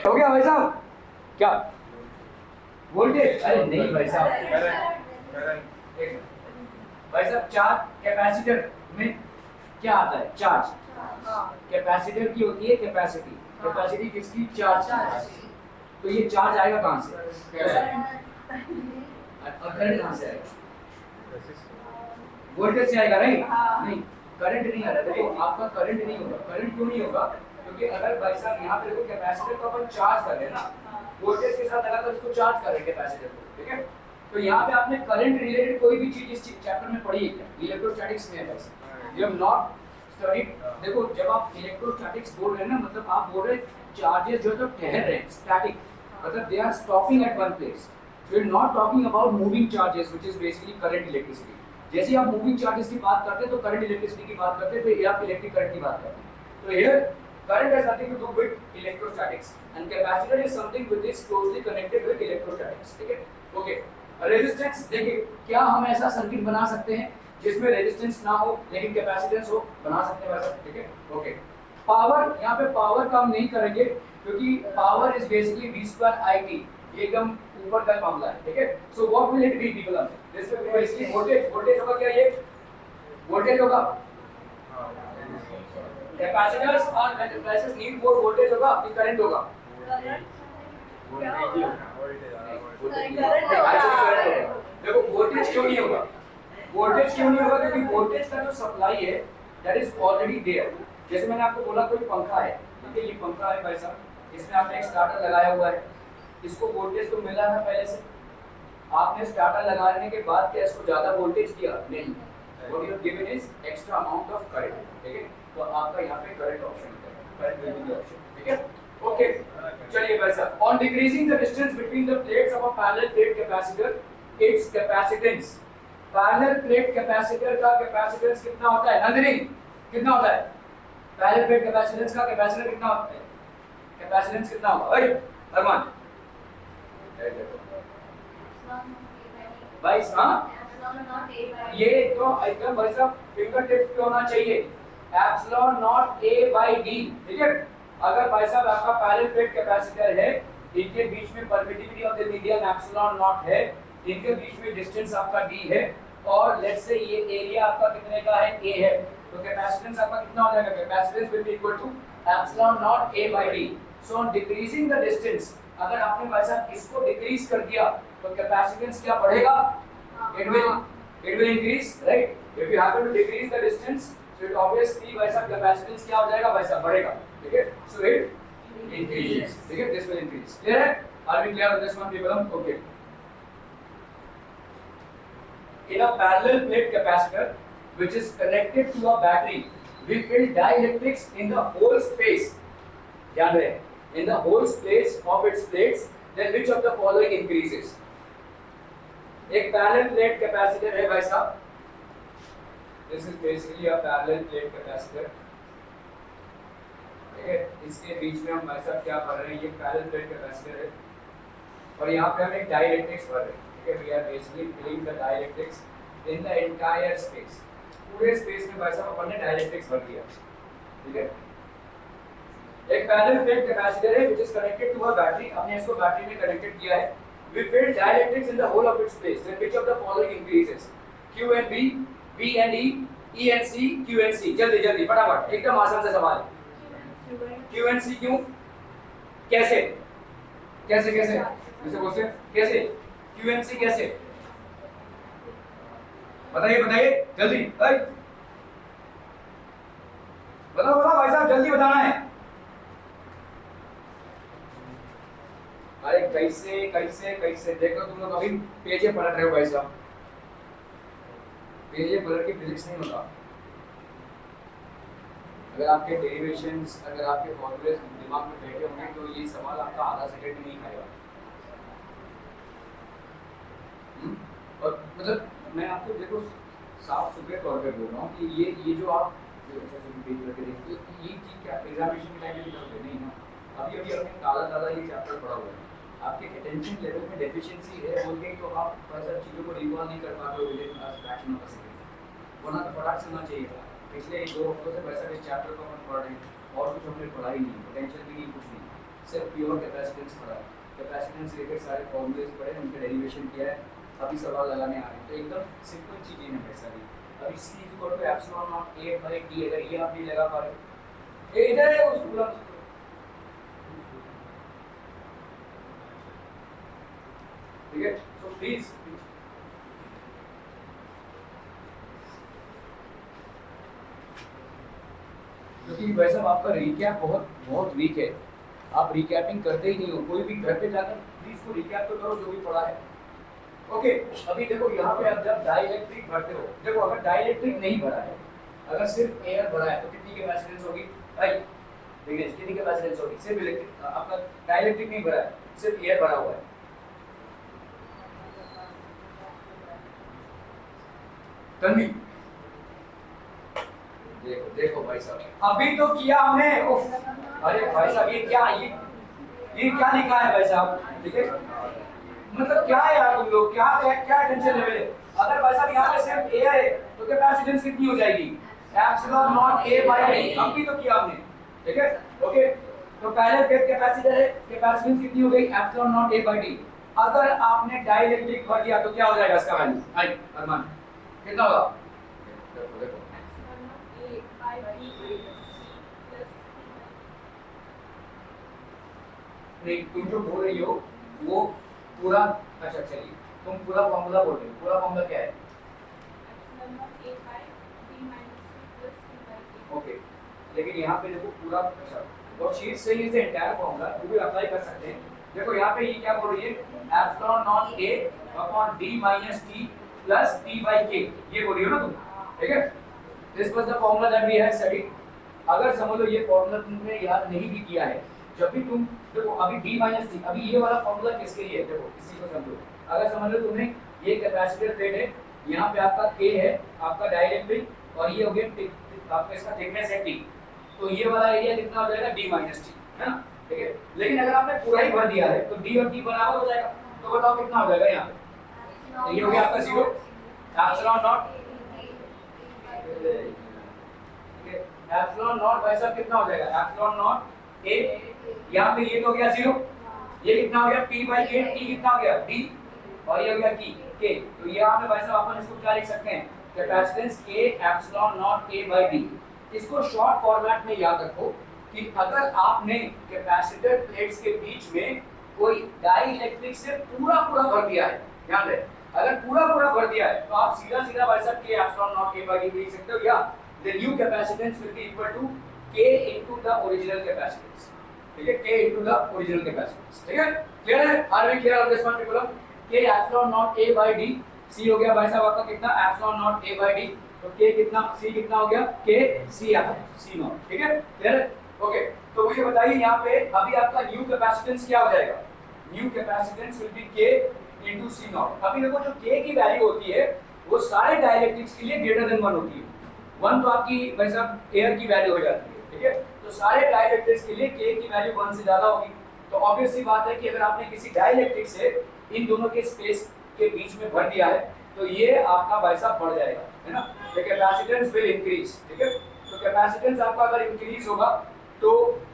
हो गया भाई साहब? क्या वोल्टेज? अरे नहीं भाई साहब, भाई साहब चार्ज कैपेसिटर में क्या आता है? चार्ज। कैपेसिटर की होती है कैपेसिटी। कैपेसिटी किसकी? चार्ज। तो ये चार्ज आएगा कहां से? और करंट कहां से आएगा? वोल्टेज से आएगा, राइट? नहीं, करंट नहीं आ रहा। देखो आपका करंट नहीं होगा। करंट क्यों नहीं होगा? क्योंकि अगर भाई साहब यहाँ पे देखो कैपेसिटर को अपन चार्ज कर रहे हैं ना, वोल्टेज के साथ लगाकर उसको चार्ज कर रहे हैं कैपेसिटर को, ठीक है? तो यहाँ पे आपने करंट रिलेटेड कोई भी चीज इस चैप्टर में पढ़ी है क्या? इलेक्ट्रोस्टैटिक्स में है भाई साहब, यू हैव नॉट स्टडीड। देखो जब आप इलेक्ट्रोस्टैटिक्स बोल रहे हैं ना, मतलब आप बोल रहे हैं चार्जेस जो है तो ठहर रहे हैं, स्टैटिक, मतलब they are stopping at one place. So you are not talking about moving charges which is basically current electricity. जैसे आप मूविंग चार्जेस की बात करते हैं तो करंट इलेक्ट्रिसिटी की बात करते हैं, फिर आप इलेक्ट्रिक करंट की बात करते हैं। तो here current has nothing to do with electrostatics and capacitor is something which is closely connected with electrostatics, ठीक है? ओके, रेजिस्टेंस, देखिए क्या हम ऐसा सर्किट बना सकते हैं जिसमें रेजिस्टेंस ना हो लेकिन कैपेसिटेंस हो? बना सकते हैं वैसा, ठीक है? ओके, पावर, यहाँ पे पावर का हम नहीं करेंगे क्योंकि power is basically v2 it, एकदम ऊपर का मामला है, ठीक है? So what will it be people? This will be basically voltage. Voltage होगा क्या? ये वोल्टेज होगा। कैपेसिटर्स और कैपेसिटर्स नीड मोर वोल्टेज होगा कि करंट होगा? देखो वोल्टेज क्यों नहीं होगा? वोल्टेज क्यों नहीं होगा? क्योंकि वोल्टेज का जो सप्लाई है दैट इज ऑलरेडी देयर। जैसे मैंने आपको बोला कोई पंखा है, ठीक है? ये पंखा है भाई साहब, इसमें आपने एक स्टार्टर लगाया हुआ है, इसको वोल्टेज तो मिला था पहले से। आपने स्टार्टर लगाने के बाद क्या इसको ज्यादा वोल्टेज दिया? नहीं, what you have given is extra amount of current, ठीक है? तो आपका यहाँ पे करंट ऑप्शन है, current will be the option, ठीक है? ओके, चलिए भाई साहब, on decreasing the distance between the plates of a parallel plate capacitor it's capacitance. Parallel plate capacitor का कैपेसिटेंस कितना होता है? नंदिनी कितना होता है? पैरेलल प्लेट कैपेसिटेंस का कैपेसिटर कितना होता है? कैपेसिटेंस कितना होगा भाई? अरमान भाई, हाँ ये तो एकदम भाई साहब फिंगर टिप्स पे होना चाहिए, epsilon naught A by D, ठीक है? अगर भाई साहब आपका पैरेलल प्लेट कैपेसिटर है, इनके बीच में permittivity of the medium epsilon not है, इनके बीच में डिस्टेंस आपका डी है, और लेट्स से ये एरिया आपका कितने का है? ए है, तो कैपेसिटेंस आपका कितना हो जाएगा? Capacitance will be equal to epsilon naught A by D. So on decreasing the distance, अगर आपने भाई साहब इसको डिक्रीज कर दिया तो कैपेसिटेंस क्या बढ़ेगा? It will increase, right? If you happen to decrease the distance, so it obviously भाई साहब capacitance क्या हो जाएगा? भाई साहब बढ़ेगा, ठीक है? So it increases, ठीक है? This will increase. Clear है? Are we clear on this one, people? Okay. In a parallel plate capacitor which is connected to a battery, we fill dielectrics in the whole space. ध्यान रहे, in the whole space of its plates, then which of the following increases? एक parallel plate capacitor है भाई साहब, this is basically a parallel plate capacitor, ठीक है? इसके बीच में हम भाई साहब क्या पढ़ रहे हैं? ये पैरेलल प्लेट कैपेसिटर है और यहाँ पे हम एक डाइलेक्ट्रिक्स पढ़ रहे हैं, ठीक है? We are basically filling the dielectrics in the entire space. पूरे स्पेस में भाई साहब अपन ने डाइलेक्ट्रिक्स भर दिया, ठीक है? एक पैरेलल प्लेट कैपेसिटर है which is connected to a battery, हमने इसको बैटरी में कनेक्टेड किया है। We fill dielectrics in the whole of its place. Then which of the following increases? Q and B, B and E, E and C, Q and C. जल्दी जल्दी फटाफट, एकदम आसान सा सवाल। Q and C क्यों? कैसे? कैसे कैसे जैसे क्वेश्चन कैसे क्यूएमसी कैसे बताइए बताइए जल्दी बताओ बताओ भाई साहब जल्दी बताना है। अरे कैसे कैसे कैसे देखो तुम लोग अभी पेजे पलट रहे हो भाई साहब, पेजे पलट के फिजिक्स नहीं होता। अगर आपके डेरिवेशंस अगर आपके फॉर्मूलेस दिमाग में बैठे होंगे तो ये सवाल आपका आधा सेकंड भी नहीं खाएगा। और मतलब मैं आपको देखो साफ सुथरे तौर पे बोल रहा हूँ कि ये जो आप पेज करके देखते हो ये चीज क्या एग्जामिनेशन के टाइम में निकलते नहीं ना। अभी अभी आपने काला दादा ये चैप्टर पढ़ा हुआ है, आपके अटेंशन लेवल में डेफिशिएंसी है बोल के तो आप ऐसा चीज़ों को रिकॉल नहीं कर पाते हो within a fraction of a second, वरना तो फटाक से होना चाहिए था। पिछले 2 हफ्तों से वैसा इस चैप्टर को हम पढ़ रहे हैं और कुछ हमने पढ़ा ही नहीं, पोटेंशियल भी नहीं, कुछ नहीं, सिर्फ प्योर कैपेसिटेंस पढ़ा है। कैपेसिटेंस रिलेटेड सारे फॉर्मूलेज पढ़े, उनका डेरिवेशन किया है, अभी सवाल लगाने आ रहे हैं। तो एकदम सिंपल चीज़ें हैं वैसा भी। अभी c equal to epsilon naught a by d अगर ये आप नहीं लगा पा रहे ये इधर है उसको पूरा ठीक है। सो प्लीज क्योंकि वैसे आपका रिकैप बहुत बहुत वीक है, आप रिकैपिंग करते ही नहीं हो। कोई भी घर पे जाकर प्लीज को रिकैप तो करो जो भी पढ़ा है। ओके अभी देखो यहाँ पे आप जब डाइलेक्ट्रिक भरते हो, देखो अगर डाइलेक्ट्रिक नहीं भरा है, अगर सिर्फ एयर भरा है तो कितनी कैपेसिटेंस होगी भाई, देखिए कितनी कैपेसिटेंस होगी, सिर्फ इलेक्ट्रिक आपका डाइलेक्ट्रिक नहीं भरा है, सिर्फ एयर भरा हुआ है। तन्वी देखो देखो भाई साहब अभी तो किया हमने। अरे भाई साहब ये क्या क्या लिखा है भाई साहब, ठीक है मतलब क्या है यार तुम लोग क्या क्या टेंशन लेवल है। अगर भाई साहब यहाँ पे सिर्फ एयर है तो कैपेसिटेंस कितनी हो जाएगी epsilon naught a by d, अभी तो किया हमने, ठीक है। ओके तो पहले वेट कैपेसिटर है, कैपेसिटेंस कितनी हो गई epsilon naught a by d। अगर आपने डाइलेक्ट्रिक भर दिया तो क्या हो जाएगा इसका वैल्यू, आई अरमान कितना होगा देखो देखो नहीं तुम जो बोल रही हो वो पूरा अच्छा चलिए तुम पूरा फॉर्मूला बोल रहे हो, पूरा फॉर्मूला क्या है ओके लेकिन यहाँ पे देखो पूरा अच्छा वर्कशीट से ही इसे एंटायर फॉर्मूला वो भी अप्लाई कर सकते हैं। देखो यहाँ पे ये क्या बोल रही है epsilon naught a upon d minus t plus p by k, ये बोल रही हो ना तुम, ठीक है। This was the formula that we had studied. अगर समझ लो ये फॉर्मूला तुमने याद नहीं भी किया है, जब भी तुम देखो अभी d माइनस t, अभी ये वाला फॉर्मूला किसके लिए है देखो इसी को समझो। अगर समझ लो तुमने ये कैपेसिटर प्लेट है, यहाँ पे आपका k है आपका डाइलेक्ट्रिक और ये हो गया आपका इसका थिकनेस है t, तो ये वाला एरिया कितना हो जाएगा d माइनस t, है ना, ठीक है। लेकिन अगर आपने पूरा ही भर दिया है तो d और t बराबर हो जाएगा, तो बताओ कितना हो जाएगा यहाँ पे, तो ये हो गया आपका 0 एप्सिलॉन नॉट, ठीक है। एप्सिलॉन नॉट भाई साहब कितना हो जाएगा एप्सिलॉन नॉट a, यहाँ पे ये तो हो गया 0, ये कितना हो गया p बाय k, t कितना हो गया d और ये हो गया k, तो ये आपने भाई साहब अपन इसको क्या लिख सकते हैं capacitance k epsilon naught a by d। इसको शॉर्ट फॉर्मेट में याद रखो कि अगर आपने कैपेसिटर प्लेट्स के बीच में कोई डाइलेक्ट्रिक से पूरा पूरा भर दिया है, ध्यान रहे अगर पूरा पूरा भर दिया है तो आप सीधा सीधा भाई साहब k epsilon naught a by d लिख सकते हो, या the new capacitance will be equal to k into the original capacitance, ठीक है, k into the original capacitance, ठीक है। क्लियर है, are we clear on this one people, k epsilon naught a by d, c हो गया भाई साहब आपका कितना epsilon naught a by d, तो k कितना c कितना हो गया k c आ c नॉट, ठीक है क्लियर है। ओके तो मुझे बताइए यहाँ पे अभी आपका न्यू कैपेसिटेंस क्या हो जाएगा, new capacitance will be k into c not. अभी देखो जो k की वैल्यू होती है वो सारे डाइलेक्ट्रिक्स के लिए ग्रेटर देन 1 होती है, 1 तो आपकी भाई साहब एयर की वैल्यू हो जाती है, ठीक है। तो सारे डाइलेक्ट्रिक्स के लिए k की वैल्यू 1 से ज्यादा होगी, तो ऑब्वियस सी बात है कि अगर आपने किसी डाइलेक्ट्रिक से इन दोनों के स्पेस के बीच में भर दिया है तो ये आपका भाई साहब बढ़ जाएगा, है ना, द कैपेसिटेंस विल इंक्रीज, ठीक है। तो कैपेसिटेंस आपका अगर इंक्रीज होगा तो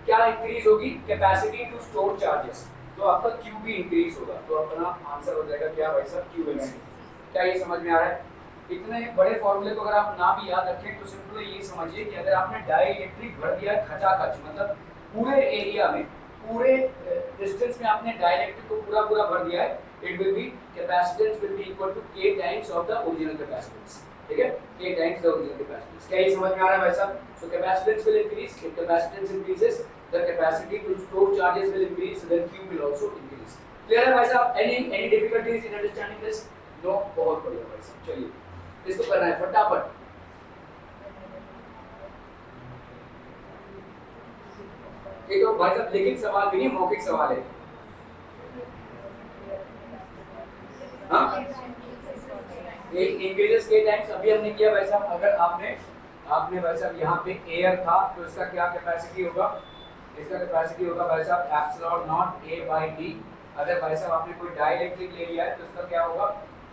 क्या इंक्रीज होगी कैपेसिटी टू स्टोर चार्जेस, तो आपका Q भी इंक्रीज होगा, तो अपना आंसर हो जाएगा क्या भाई साहब QNC। क्या ये समझ में आ रहा है? इतने बड़े फॉर्मूले को अगर आप ना भी याद रखें तो सिंपल ये समझिए कि अगर आपने डाइलेक्ट्रिक भर दिया खचाखच मतलब पूरे एरिया में पूरे डिस्टेंस में आपने डाइलेक्ट्रिक को पूरा पूरा भर दिया है, it will be capacitance will be equal to k times of the original capacitance, ठीक है, k times the original capacitance. क्या ये समझ में आ रहा है भाई साहब? So capacitance will increase, if capacitance increases the capacity to store charges will increase, so then q will also increase। Clear है भाई साहब? any difficulties in understanding this? No, बहुत बढ़िया भाई साहब। चलिए इसको करना है फटाफट। ये तो भाई साहब लिखित सवाल भी नहीं, मौखिक सवाल है। हाँ, एक इंक्रीजेस के टाइम्स अभी हमने किया भाई साहब। अगर आपने भाई साहब यहाँ पे एयर था तो इसका क्या कैपेसिटी होगा? इसका कैपेसिटी होगा भाई साहब epsilon naught a by d। अगर भाई साहब आपने कोई डाइलेक्ट्रिक ले लिया है तो इसका क्या होगा?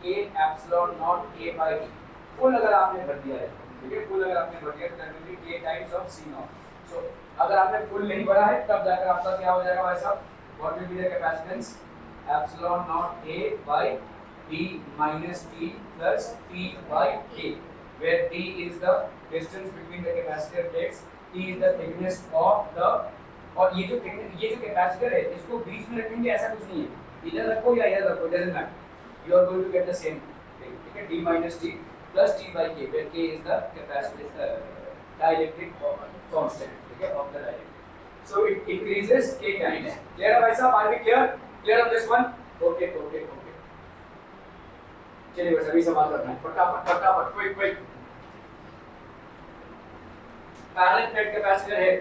a epsilon naught a by d। Full अगर आपने भर दिया है, ठीक है, फुल अगर आपने भर दिया तो that will be k times of c naught. So अगर आपने फुल नहीं भरा है तब जाकर आपका क्या हो जाएगा भाई साहब? What will be the capacitance? Epsilon naught a by d minus t plus p by k, where t is the distance between the capacitor plates, t is the thickness of the, और ये जो capacitor है इसको बीच में रखेंगे, ऐसा कुछ नहीं है, इधर रखो या इधर रखो, doesn't matter, you are going to get the same thing, ठीक है, d minus t plus t by k, where k is the capacitor dielectric constant, ठीक है, of the dielectric। So it increases k times। Clear है भाई साहब? Are we clear on this one? Okay। चलिए बस अभी सवाल करना है फटाफट क्विक। पैरेलल प्लेट कैपेसिटर है,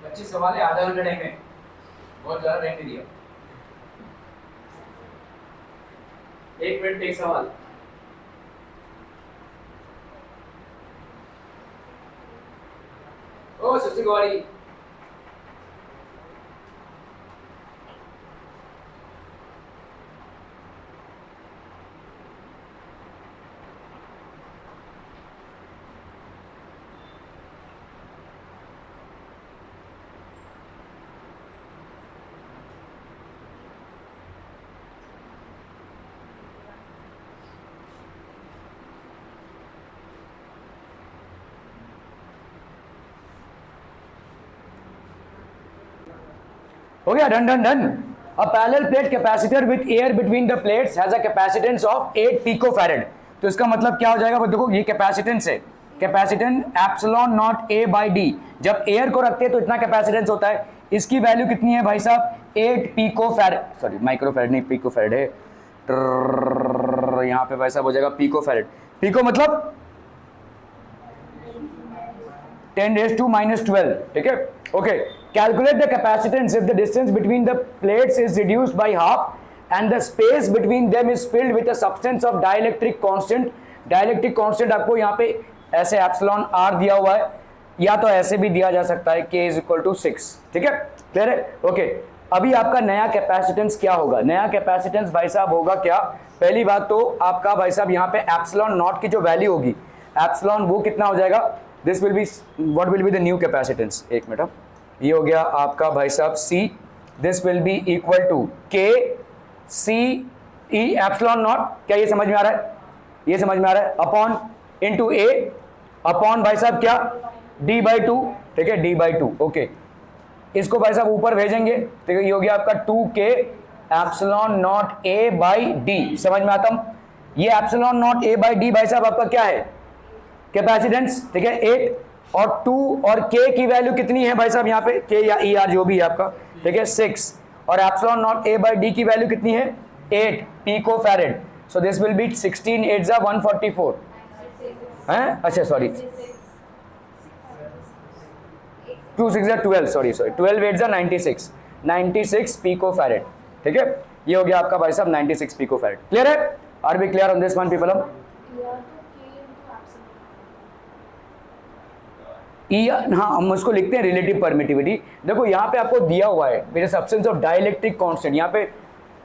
अच्छे सवाल है, आधा घंटा टाइम है, बहुत ज्यादा टाइम नहीं दिया। 1 मिनट एक सवाल। ओ सुशी गौरी, हो गया? Done. A parallel plate capacitor with air between the plates has a capacitance of 8 picofarad। तो इसका मतलब क्या हो जाएगा? देखो ये कैपेसिटेंस है, capacitance epsilon naught a by d। जब एयर को रखते हैं तो इतना कैपेसिटेंस होता है, इसकी वैल्यू कितनी है भाई साहब? 8 पिकोफैरड, सॉरी माइक्रोफैरड नहीं, पिकोफैरड है, यहाँ पे भाई साहब हो जाएगा पिकोफैरड। पिको मतलब 10⁻⁻12, ठीक है, okay. Calculate the capacitance if the distance between the plates is reduced by half and the space between them is filled with a substance of dielectric constant। Dielectric constant आपको यहाँ पे ऐसे एप्सिलॉन r दिया हुआ है, या तो ऐसे भी दिया जा सकता है k = 6, ठीक है, क्लियर है, ओके। अभी आपका नया कैपेसिटेंस क्या होगा? नया कैपेसिटेंस भाई साहब होगा क्या? पहली बात तो आपका भाई साहब यहाँ पे एप्सिलॉन नॉट की जो वैल्यू होगी, एप्सिलॉन वो कितना हो जाएगा? This will be, what will be the new capacitance? एक मिनट, ये हो गया आपका भाई साहब C, this will be equal to K C E epsilon naught. क्या ये समझ में आ रहा है? ये समझ में आ रहा है, अपॉन इनटू A अपॉन भाई साहब क्या? D/2, ठीक है, D/2, ओके। इसको भाई साहब ऊपर भेजेंगे, ठीक है, ये हो गया आपका 2K epsilon naught A by D। समझ में आता? ये epsilon naught A by D भाई साहब आपका क्या है? कैपेसिटेंस, ठीक है, 8, और 2 और K की वैल्यू कितनी है भाई साहब यहाँ पे? K या ER जो भी है आपका, ठीक है, 6, और epsilon naught A by D की वैल्यू कितनी है? 8 picofarad. So this will be 16 8 144 हैं, अच्छा सॉरी 2 6 12, सॉरी 12 8 96 पिकोफैरड, ठीक है। ये हो गया आपका भाई साहब 96 पिको फैरेड। क्लियर है? Are we clear on this one people? हम हाँ, हम उसको लिखते हैं रिलेटिव परमिटिविटी। देखो यहाँ पे आपको दिया हुआ है मेरे सब्सटेंस ऑफ डाइलेक्ट्रिक कांस्टेंट, यहाँ पे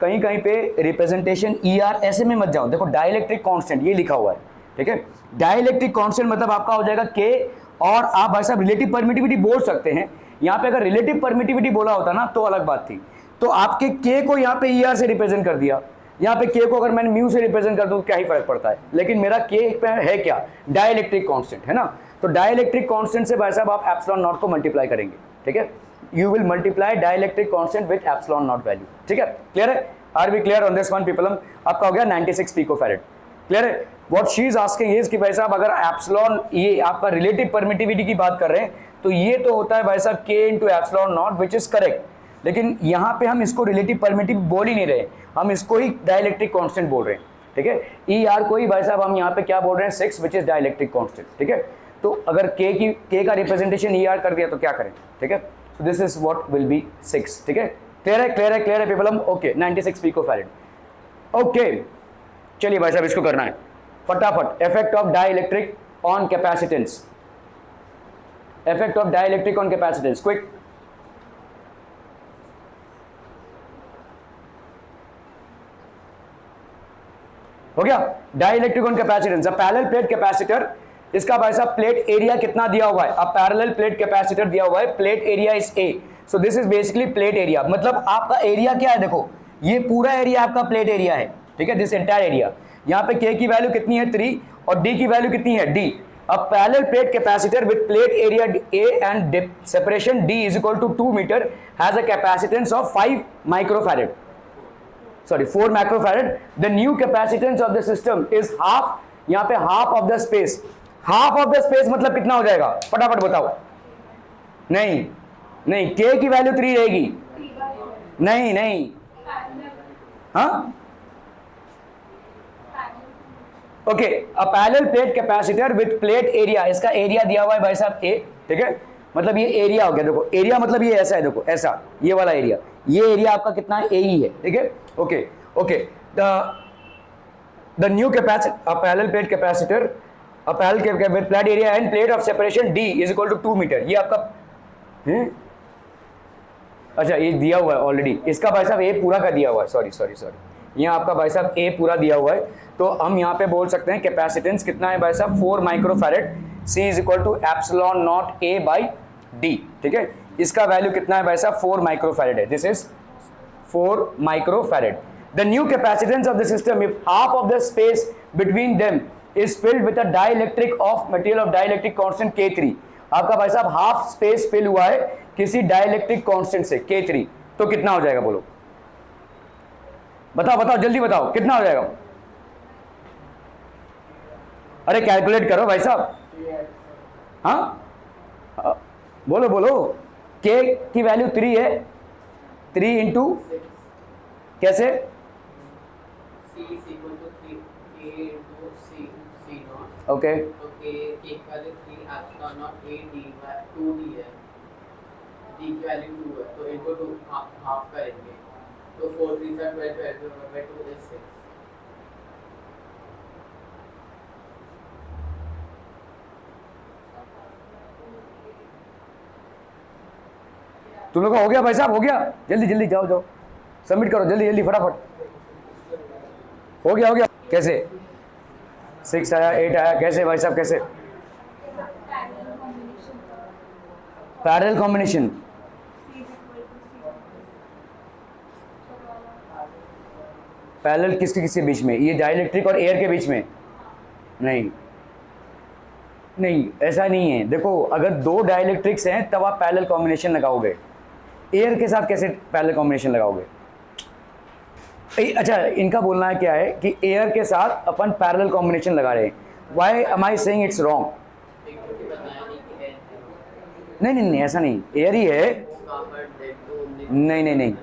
कहीं कहीं पे रिप्रेजेंटेशन ER ऐसे में मत जाओ, देखो डाइलेक्ट्रिक कांस्टेंट ये लिखा हुआ है, ठीक है। डाइलेक्ट्रिक कांस्टेंट मतलब आपका हो जाएगा K, और आप भाई साहब रिलेटिव परमिटिविटी बोल सकते हैं। यहाँ पे अगर रिलेटिव परमिटिविटी बोला होता ना तो अलग बात थी, तो आपके K को यहाँ पे ER से रिप्रेजेंट कर दिया, यहाँ पे K को अगर मैंने म्यू से रिप्रेजेंट कर दूं तो क्या ही फर्क पड़ता है, लेकिन मेरा K पे है क्या, डाइलेक्ट्रिक कांस्टेंट है ना। तो डाइलेक्ट्रिक कांस्टेंट से भाई साहब आप एप्सिलॉन नॉट को मल्टीप्लाई करेंगे, ठीक है। You will multiply dielectric constant with epsilon naught value, ठीक है। क्लियर है? Are we clear on this one people? आपका हो गया 96 पिकोफैरेड। क्लियर है? What she is asking is कि भाई साहब अगर एप्सिलॉन, ये आपका रिलेटिव परमिटिविटी की बात कर रहे हैं, तो ये तो होता है भाई साहब K into epsilon not, which is correct, लेकिन यहाँ पे हम इसको रिलेटिव परमिटिव बोल ही नहीं रहे, हम इसको ही डाइलेक्ट्रिक कांस्टेंट बोल रहे हैं, ठीक है। ER को ही भाई साहब हम यहाँ पे क्या बोल रहे हैं, 6, विच इज डाइलेक्ट्रिक कांस्टेंट, ठीक है। तो अगर K का रिप्रेजेंटेशन ER कर दिया तो क्या करें, ठीक है। So this is what will B 6, ठीक है। क्लियर है? क्लियर है? क्लियर है पीपल? हम ओके 96 पिकोफैरेड। ओके चलिए भाई साहब इसको करना है फटाफट। Effect of dielectric on capacitance, effect of dielectric on capacitance, quick. हो गया? Dielectric on capacitance, a parallel plate capacitor, इसका भाई साहब प्लेट एरिया कितना दिया हुआ है, अब पैरेलल प्लेट कैपेसिटर दिया हुआ है, plate area is A, so this is basically plate area. मतलब आपका एरिया क्या है, देखो ये पूरा एरिया आपका प्लेट एरिया है, ठीक है, दिस एंटायर एरिया। यहाँ पे K की वैल्यू कितनी है 3 और D की वैल्यू कितनी है D। अब parallel plate capacitor with plate area A and separation D is equal to 2 metre has a capacitance of 5 microfarad, sorry 4 microfarad. The new capacitance of the system is half, यहाँ पे half of the space, half of the space मतलब कितना हो जाएगा, फटाफट बताओ। नहीं नहीं, K की वैल्यू 3 रहेगी, नहीं नहीं, हाँ okay. A parallel plate capacitor with plate area, इसका एरिया दिया हुआ है भाई साहब A, ठीक है, मतलब ये एरिया हो गया। देखो एरिया मतलब ये ऐसा है, देखो ऐसा, ये वाला एरिया, ये एरिया आपका कितना है, A ही है, ठीक है। Okay okay, the new capacitor, a parallel plate capacitor, a parallel with plate area and plate of separation D is equal to 2 metre, ये आपका है? अच्छा ये दिया हुआ है ऑलरेडी, इसका भाई साहब A पूरा का दिया हुआ है, सॉरी सॉरी सॉरी, यहाँ आपका भाई साहब A पूरा दिया हुआ है, तो हम यहाँ पे बोल सकते हैं कैपेसिटेंस कितना है भाई साहब 4 microfarad, C is equal to epsilon naught A by D, ठीक है। इसका वैल्यू कितना है भाई साहब 4 माइक्रोफैरेड है, this is 4 microfarad. The new capacitance of the system if half of the space between them is filled with a dielectric of material of dielectric constant K3, आपका भाई साहब हाफ स्पेस फिल हुआ है किसी dielectric constant से K3, तो कितना हो जाएगा बोलो, बताओ बताओ जल्दी बताओ कितना हो जाएगा। अरे कैलकुलेट करो भाई साहब, हाँ बोलो बोलो। K की वैल्यू 3 है, 3 इंटू कैसे, C is equal to 3 K into C naught, okay तो K की value 3 epsilon naught A D by 2D है, D की वैल्यू 2 है, तो इनको 2 हाफ करेंगे, तो 4 3 12 12 बाय 2 is 6। तुम लोग का हो गया भाई साहब, हो गया, जल्दी जल्दी जाओ जाओ सबमिट करो, जल्दी जल्दी फटाफट, हो गया हो गया। कैसे 6 आया 8 आया, कैसे भाई साहब कैसे, पैरेलल कॉम्बिनेशन, पैरेलल किसके किसके बीच में, ये डाइलेक्ट्रिक और एयर के बीच में, नहीं नहीं ऐसा नहीं है। देखो अगर 2 डाइलेक्ट्रिक्स हैं तब आप पैरेलल कॉम्बिनेशन लगाओगे, एयर के साथ कैसे पैरेलल कॉम्बिनेशन लगाओगे। अच्छा इनका बोलना है क्या है कि एयर के साथ अपन पैरेलल कॉम्बिनेशन लगा रहे हैं, why am I saying it's wrong. नहीं नहीं नहीं ऐसा नहीं, एयर ही है, नहीं नहीं नहीं,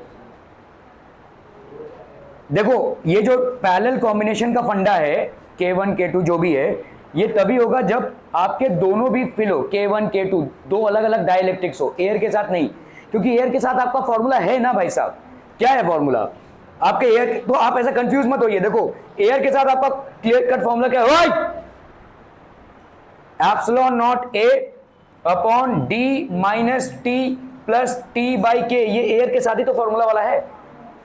देखो ये जो पैरेलल कॉम्बिनेशन का फंडा है K1 K2 जो भी है, ये तभी होगा जब आपके दोनों भी फिल हो, K1 K2 दो अलग अलग डाइलेक्ट्रिक्स हो, एयर के साथ नहीं, क्योंकि एयर के साथ आपका फॉर्मूला है ना भाई साहब, क्या है फॉर्मूला, आपके एयर, तो आप ऐसा कंफ्यूज मत होइए, देखो एयर के साथ आपका क्लियर कट फॉर्मूला क्या है, epsilon naught A upon D minus T plus T by के, ये एयर के साथ ही तो फॉर्मूला वाला है,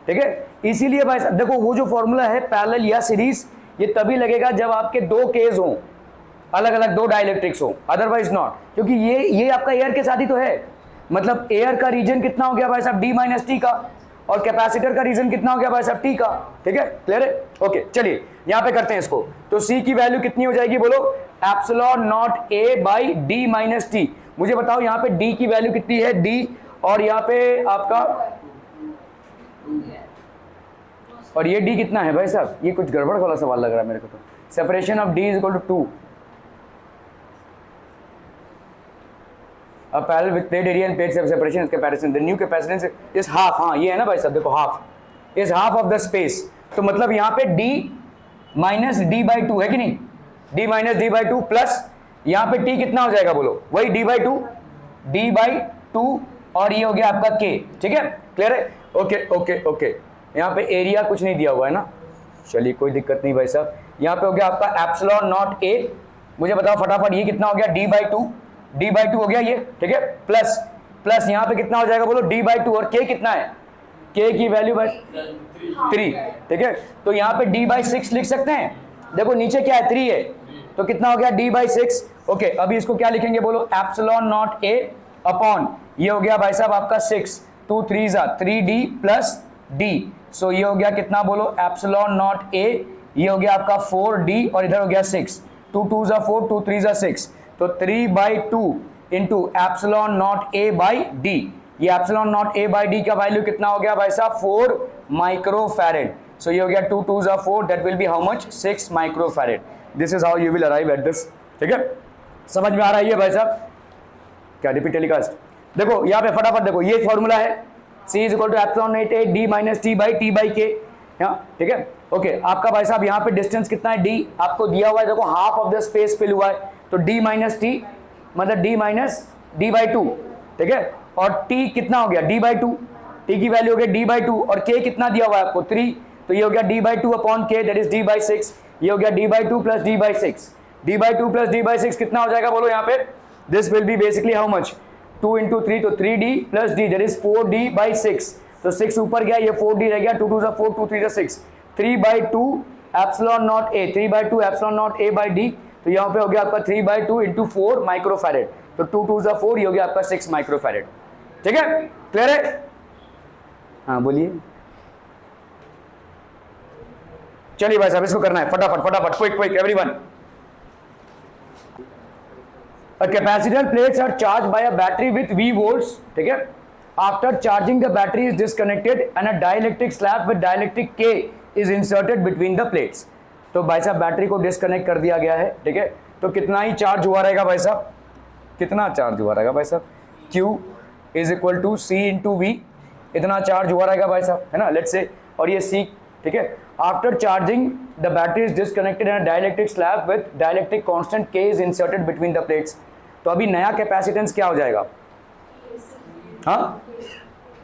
ठीक है। इसीलिए भाई देखो वो जो फॉर्मूला है पैरेलल या सीरीज, ये तभी लगेगा जब आपके दो केस हो, अलग अलग दो डाइलेक्ट्रिक्स हो, अदरवाइज नॉट, क्योंकि ये आपका एयर के साथ ही तो है। मतलब एयर का रीजन कितना हो गया भाई साहब, डी माइनस टी का, और कैपेसिटर का रीजन कितना हो गया भाई साहब, टी का, ठीक है, क्लियर है। ओके चलिए यहां पे करते हैं इसको, तो सी की वैल्यू कितनी हो जाएगी बोलो, epsilon naught A by D minus T. मुझे बताओ यहाँ पे डी की वैल्यू कितनी है, डी, और यहाँ पे आपका, और ये डी कितना है भाई साहब, ये कुछ गड़बड़ वाला सवाल लग रहा है मेरे को तो। Separation of D is equal to 2, a parallel with plate area and plate separation is comparison, the new capacitance is half, हाँ ये है ना भाई साहब, देखो half is half of the space, तो मतलब यहाँ पे d minus D by to है कि नहीं, d minus D by two plus यहाँ पे t कितना हो जाएगा बोलो, वही d by to, d by two, और ये हो गया आपका k, ठीक है, क्लियर है। ओके ओके ओके, यहाँ पे एरिया कुछ नहीं दिया हुआ है ना, चलिए कोई दिक्कत नहीं भाई साहब। यहाँ पे हो गया आपका एप्सिलॉन नॉट a, मुझे बताओ फटाफट ये कितना हो गया, d by to, D by to हो गया ये, ठीक है, प्लस प्लस यहाँ पे कितना हो जाएगा बोलो, डी बाई टू, और के कितना है, के की वैल्यू बाई 3, ठीक है, तो यहाँ पे डी बाई 6 लिख सकते हैं, देखो नीचे क्या है 3 है, तो कितना हो गया डी बाई 6। ओके अभी इसको क्या लिखेंगे बोलो, एप्सिलॉन नॉट ए अपॉन, ये हो गया भाई साहब आपका 6, 2 3 3d प्लस डी, सो ये हो गया कितना बोलो, एप्सिलॉन नॉट ए, ये हो गया आपका 4d, और इधर हो गया 6, 2 2 4, 2 3 6, तो 3 by two into epsilon naught A by d, ये epsilon naught A by d का वैल्यू कितना हो गया भाई साहब, 4 माइक्रो फैरेड, सो ये हो गया 2 2 4, that will be how much, 6 micro farad. This is how you will arrive at this, ठीक है, समझ में आ रहा है ये भाई साहब, क्या रिपीट टेलीकास्ट, देखो यहाँ पे फटाफट देखो, ये फॉर्मूला है C is equal to epsilon naught A D minus T by K, ठीक है। ओके आपका भाई साहब यहाँ पे डिस्टेंस कितना है, d आपको दिया हुआ है, देखो half of the space fill हुआ है, तो d माइनस टी मतलब d minus D by two, ठीक है, और t कितना हो गया, d बाई टू, t की वैल्यू हो गया d बाई टू, और k कितना दिया हुआ है आपको 3, तो ये हो गया d by two upon k, that is d by 6, ये हो गया d by two plus d by 6, d by two plus d by 6 कितना हो जाएगा बोलो यहाँ पे, this will be basically how much, 2 into 3, तो 3d plus d, that is 4d by 6, तो 6 ऊपर गया, ये 4d रह गया, 2 2 4, 2 3 6, 3 by to epsilon naught A, 3 by to epsilon naught A by D, तो यहाँ पे हो गया आपका 3 by two into 4 micro farad, तो 2 2 4, ये हो गया आपका 6 माइक्रो फैरेड, ठीक है, क्लियर है। हाँ बोलिए, चलिए भाई साहब इसको करना है फटाफट फटाफट, quick quick everyone. A capacitor plates are charged by a battery with V volts, ठीक है, after charging the battery is disconnected and a dielectric slab with dielectric K is inserted between the plates। तो भाई साहब battery को disconnect कर दिया गया है, ठीक है, तो कितना ही चार्ज हुआ रहेगा भाई साहब, कितना चार्ज हुआ रहेगा भाई साहब, Q is equal to C into V, इतना चार्ज हुआ रहेगा भाई साहब, है ना, लेट्स से, और ये C, ठीक है, after charging the battery is disconnected and dielectric slab with dielectric constant K is inserted between the plates. तो अभी नया कैपेसिटेंस क्या हो जाएगा, हाँ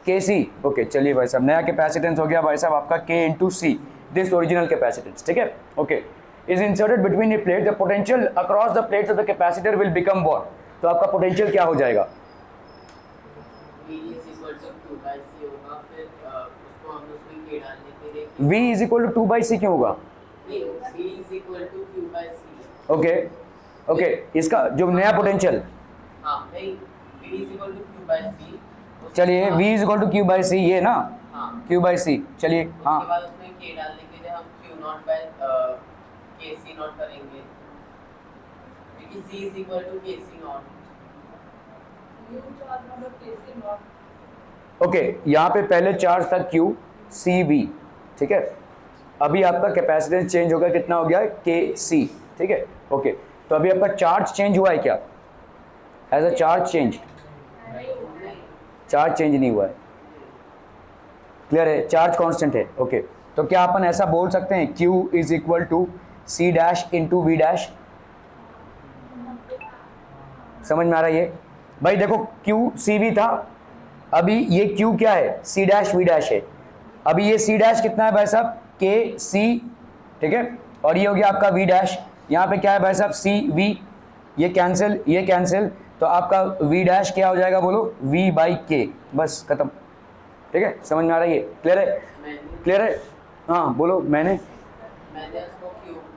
KC, ओके चलिए भाई साहब, नया कैपेसिटेंस हो गया भाई साहब आपका K into C, this original capacitance, ठीक है, okay, is inserted between the plate, the potential across the plates of the capacitor will become what, तो आपका पोटेंशियल क्या हो जाएगा, V is equal to 2/C क्यों होगा, ओके ओके, इसका जो नया पोटेंशियल, चलिए V is equal to Q/C, ये ना Q/C, चलिए हाँ, KC नॉट करेंगे क्योंकि C is equal to KC naught, okay, यहाँ पे पहले चार्ज था QCV, ठीक है, अभी आपका कैपेसिटेंस चेंज होगा, कितना हो गया है KC, ठीक है, ओके, तो अभी आपका चार्ज चेंज हुआ है क्या, as a charge change, charge change नहीं हुआ है, क्लियर है, चार्ज कांस्टेंट है, ओके, तो क्या अपन ऐसा बोल सकते हैं Q is equal to C dash into V dash, समझ में आ रहा है ये भाई, देखो QCV था, अभी ये Q क्या है, C डैश V डैश है, अभी ये सी डैश कितना है भाई साहब, के सी, ठीक है, और ये हो गया आपका वी डैश, यहाँ पे क्या है भाई साहब, सी वी, ये कैंसिल, ये कैंसिल, तो आपका वी डैश क्या हो जाएगा बोलो, वी बाई के, बस खत्म, ठीक है, समझ में आ रहा है ये, क्लियर है, क्लियर है, हाँ बोलो। मैंने उसको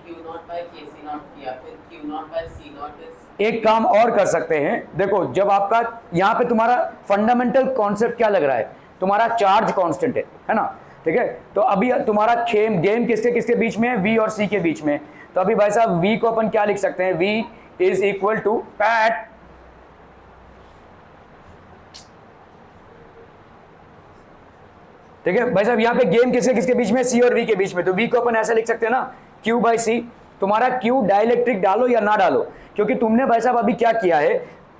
Q naught by K C naught किया, फिर Q naught by C naught is. एक काम और कर सकते हैं, देखो जब आपका यहाँ पे तुम्हारा फंडामेंटल कॉन्सेप्ट क्या लग रहा है, तुम्हारा चार्ज कांस्टेंट है ना, ठीक है, तो अभी तुम्हारा गेम किसके किसके बीच में है, V और C के बीच में, तो अभी भाई साहब V को अपन क्या लिख सकते हैं, V इज इक्वल टू पैट, ठीक है भाई साहब, यहाँ पे गेम किसके किसके बीच में, C और V के बीच में, तो V को अपन ऐसा लिख सकते हैं ना, Q बाई C। तुम्हारा Q डाइलेक्ट्रिक डालो या ना डालो, क्योंकि तुमने भाई साहब अभी क्या किया है,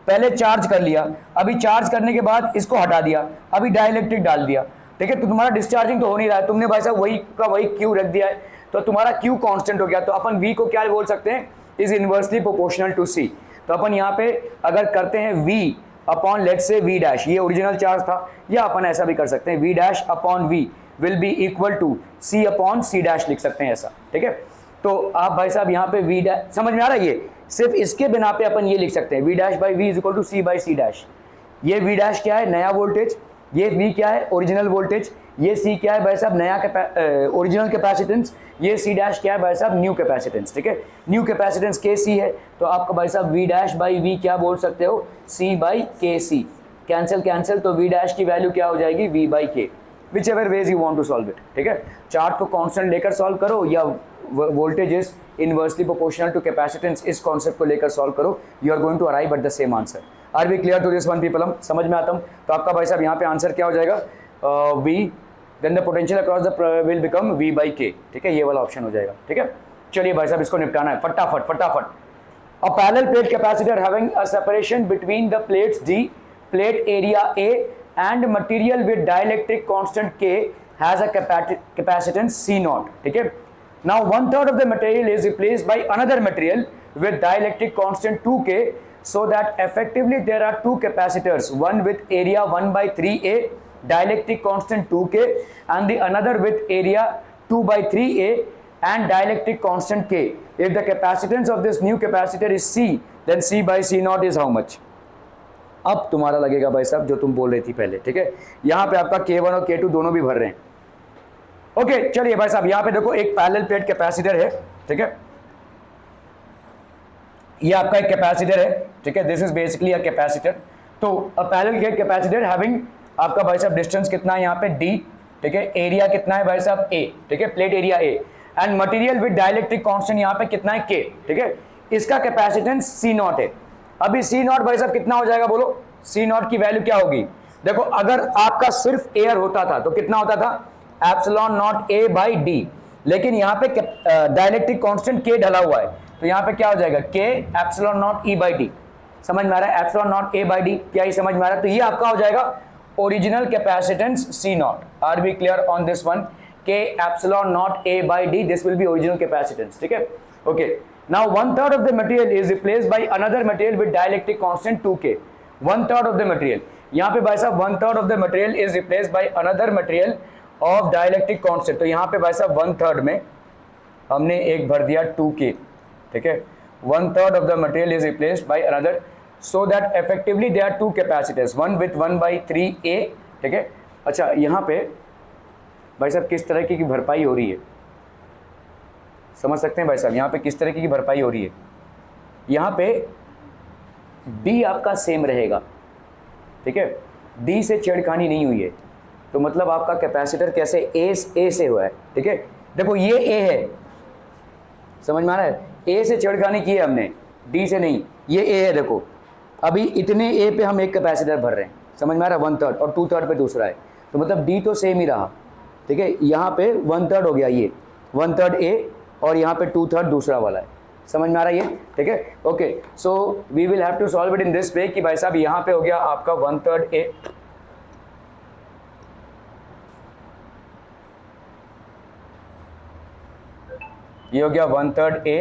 पहले चार्ज कर लिया, अभी चार्ज करने के बाद इसको हटा दिया, अभी डाइलेक्ट्रिक डाल दिया, ठीक है, तो तुम्हारा डिस्चार्जिंग तो हो नहीं रहा है, तुमने भाई साहब वही का वही Q रख दिया है, तो तुम्हारा Q कांस्टेंट हो गया, तो अपन V को क्या बोल सकते हैं, is inversely proportional to C। तो अपन यहाँ पे अगर करते हैं V अपॉन लेट से V डैश, ये ओरिजिनल चार्ज था, या अपन ऐसा भी कर सकते हैं V dash upon V will be equal to C upon C dash लिख सकते हैं ऐसा, ठीक है। तो आप भाई साहब यहाँ पे V डैश, समझ में आ रहा है, ये सिर्फ इसके बिना पे अपन ये लिख सकते हैं, V dash by V is equal to C by C dash. ये V डैश क्या है, नया वोल्टेज, ये V क्या है, ओरिजिनल वोल्टेज, ये C क्या है भाई साहब, नया ओरिजिनल कैपेसिटेंस, ये C डैश क्या है भाई साहब, न्यू कैपेसिटेंस, ठीक है, न्यू कैपेसिटेंस के सी है, तो आपका भाई साहब V डैश बाई V क्या बोल सकते हो, C by K C, cancel cancel, तो V डैश की वैल्यू क्या हो जाएगी, V by K, whichever ways you want to solve it, ठीक है। चार्ज को कांस्टेंट लेकर सॉल्व करो या voltage is inversely proportional to capacitance, इस कॉन्सेप्ट को लेकर सॉल्व करो, you are going to arrive at the same answer. Are we clear to this one people, हम समझ में आता हूँ, तो आपका भाई साहब यहाँ पे आंसर क्या हो जाएगा, V then the potential across the will become V by K, ठीक है, ये वाला ऑप्शन हो जाएगा, ठीक है। चलिए भाई साहब इसको निपटाना है फटाफट फटाफट। अ parallel plate capacitor having a separation between the plates D, plate area A and material with dielectric constant K has a capacitance C naught, ठीक है। Now 1/3 of the material is replaced by another material with dielectric constant 2K, so that effectively there are two capacitors, one with area 1/3A, dielectric constant 2K, and the another with area 2/3A and dielectric constant K. If the capacitance of this new capacitor is C, then C by C naught is how much? अब तुम्हारा लगेगा भाई साहब जो तुम बोल रही थी पहले, ठीक है, यहाँ पे आपका K1 और K2 दोनों भी भर रहे हैं, ओके। चलिए भाई साहब यहाँ पे देखो एक पैरेलल प्लेट कैपेसिटर है, ठीक है, ये आपका एक कैपेसिटर है, ठीक है, this is basically a capacitor. तो a parallel plate capacitor having आपका भाई साहब डिस्टेंस कितना है यहाँ पे D, ठीक है, एरिया कितना है भाई साहब A, ठीक है, plate area A, and material with dielectric constant यहाँ पे कितना है K, ठीक है, इसका कैपेसिटेंस C नॉट है। अभी C नॉट भाई साहब कितना हो जाएगा बोलो, C नॉट की वैल्यू क्या होगी, देखो अगर आपका सिर्फ एयर होता था तो कितना होता था, epsilon naught A by D, लेकिन यहाँ पे डाइलेक्ट्रिक कांस्टेंट K ढला हुआ है, तो यहाँ पे क्या हो जाएगा, K epsilon not E by D, समझ में आ रहा है, epsilon naught A by D, क्या ही समझ में आ रहा है, तो ये आपका हो जाएगा original capacitance C naught. Are we clear on this one, K epsilon naught A by D, this will be original capacitance, ठीक है, okay. Now 1/3 of the material is replaced by another material with dielectric constant 2K. 1/3 of the material. यहाँ पे भाई साहब 1/3 of the material is replaced by another material of dielectric constant. तो यहाँ पे भाई साहब 1/3 में हमने एक भर दिया 2K, ठीक है। 1/3 of the material is replaced by another, so that effectively there are two capacitors, one with 1/3A, ठीक है। अच्छा यहाँ पे भाई साहब किस तरह की भरपाई हो रही है, समझ सकते हैं भाई साहब, यहाँ पे किस तरह की भरपाई हो रही है, यहाँ पे D आपका सेम रहेगा, ठीक है, D से छेड़खानी नहीं हुई है, तो मतलब आपका कैपेसिटर कैसे A से हुआ है, ठीक है, देखो ये A है, समझ में आ रहा है, A से छेड़खानी की है हमने, D से नहीं, ये A है, देखो अभी इतने A पे हम एक कैपेसिटर भर रहे हैं, समझ में आ रहा है, 1/3 और 2/3 पे दूसरा है, तो मतलब D तो सेम ही रहा, ठीक है, यहाँ पे 1/3 हो गया, ये 1/3 A और यहाँ पे 2/3 दूसरा वाला है, समझ में आ रहा है ये, ठीक है, okay. So we will have to solve it in this way कि भाई साहब यहाँ पे हो गया आपका 1/3 A, ये हो गया 1/3 A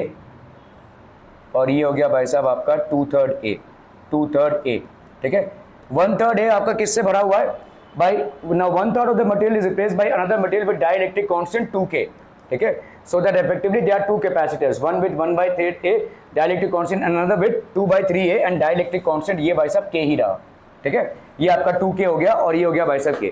और ये हो गया भाई साहब आपका 2/3 A, 2/3 A, ठीक है। 1/3 A आपका किससे भरा हुआ है, by now 1/3 of the material is replaced by another material with dielectric constant 2k, ठीक है, so that effectively there are two capacitors, one with 1/3a dielectric constant and another with 2/3a and dielectric constant, ये भाई साहब k ही रहा, ठीक है, ये आपका 2k हो गया और ये हो गया भाई साहब k।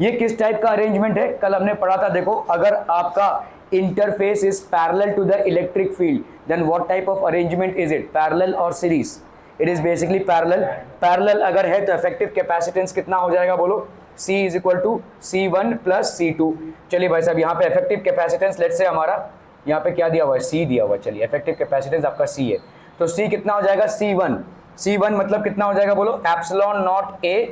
ये किस टाइप का अरेंजमेंट है, कल हमने पढ़ा था, देखो अगर आपका interface is parallel to the electric field then what type of arrangement is it, parallel और series, it is basically parallel. Parallel अगर है तो इफेक्टिव कैपेसिटेंस कितना हो जाएगा बोलो, C is equal to C1 plus C2। चलिए भाई साहब यहाँ पे इफेक्टिव कैपेसिटेंस लेट्स से हमारा यहाँ पे क्या दिया हुआ है, C दिया हुआ है, चलिए इफेक्टिव कैपेसिटेंस आपका C है, तो C कितना हो जाएगा C1, C1 मतलब कितना हो जाएगा बोलो, एप्सिलॉन नॉट A,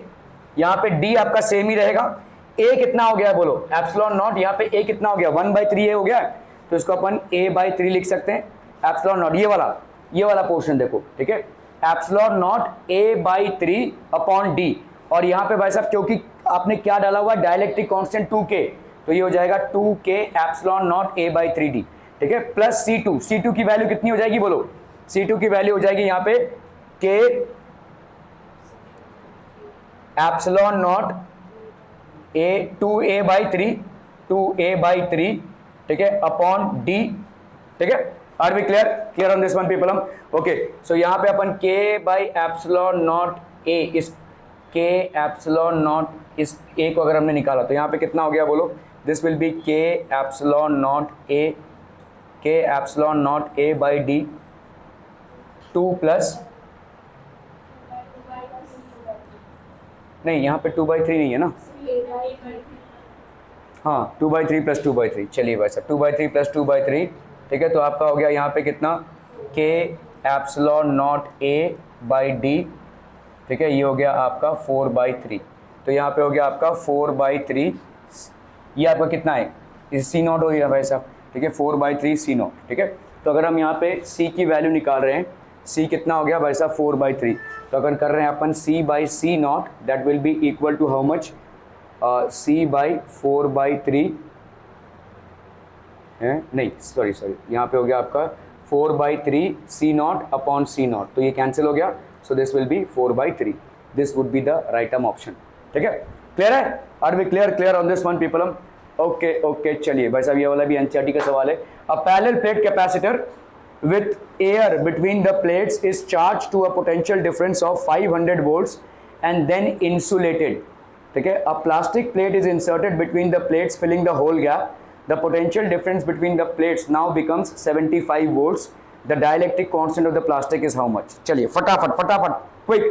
यहाँ पे D आपका सेम ही रहेगा, A कितना हो गया बोलो, एप्सिलॉन नॉट, यहाँ पे A कितना हो गया 1/3A हो गया, तो इसको अपन A/3 लिख सकते हैं, एप्सिलॉन नॉट ये वाला पोर्शन देखो, ठीक है, epsilon not A/3 upon D, और यहाँ पे भाई साहब क्योंकि आपने क्या डाला हुआ डाइलेक्ट्रिक कांस्टेंट 2k, तो ये हो जाएगा 2k एप्सिलॉन नॉट A/3d, ठीक है, प्लस C2 की वैल्यू कितनी हो जाएगी बोलो, C2 की वैल्यू हो जाएगी यहाँ पे k एप्सिलॉन नॉट 2a/3, ठीक है, अपॉन d, ठीक है, are we clear on this one people हम, ओके, सो यहाँ पे अपन k by epsilon naught a, इस k एप्सिलॉन नॉट इस a को अगर हमने निकाला तो यहाँ पे कितना हो गया बोलो, this will be k epsilon naught a by d 2 plus, नहीं यहाँ पे 2/3 नहीं है ना, हाँ 2/3 प्लस 2/3, चलिए भाई साहब 2/3 प्लस 2/3, ठीक है, तो आपका हो गया यहाँ पे कितना k epsilon naught a by d, ठीक है, ये हो गया आपका 4/3, तो यहाँ पे हो गया आपका 4/3, ये आपका कितना है, इस C नॉट हो गया भाई साहब, ठीक है, 4/3 C नॉट, ठीक है, तो अगर हम यहाँ पे C की वैल्यू निकाल रहे हैं, C कितना हो गया भाई साहब 4/3, तो अगर कर रहे हैं अपन C/C naught that will be equal to how much, C/4/3 है, नहीं सॉरी यहाँ पे हो गया आपका 4/3 C not upon C not, तो ये कैंसिल हो गया, so this will be 4/3, this would be the right term option, ठीक है, क्लियर है, are we clear on this one people हम, ओके चलिए भाई साहब ये वाला भी एनसीईआरटी का सवाल है, अ parallel plate capacitor with air between the plates is charged to a potential difference of 500 volts and then insulated, ठीक है, a plastic plate is inserted between the plates filling the whole gap, the potential difference between the plates now becomes 75 volts, the dielectric constant of the plastic is how much, चलिए फटाफट quick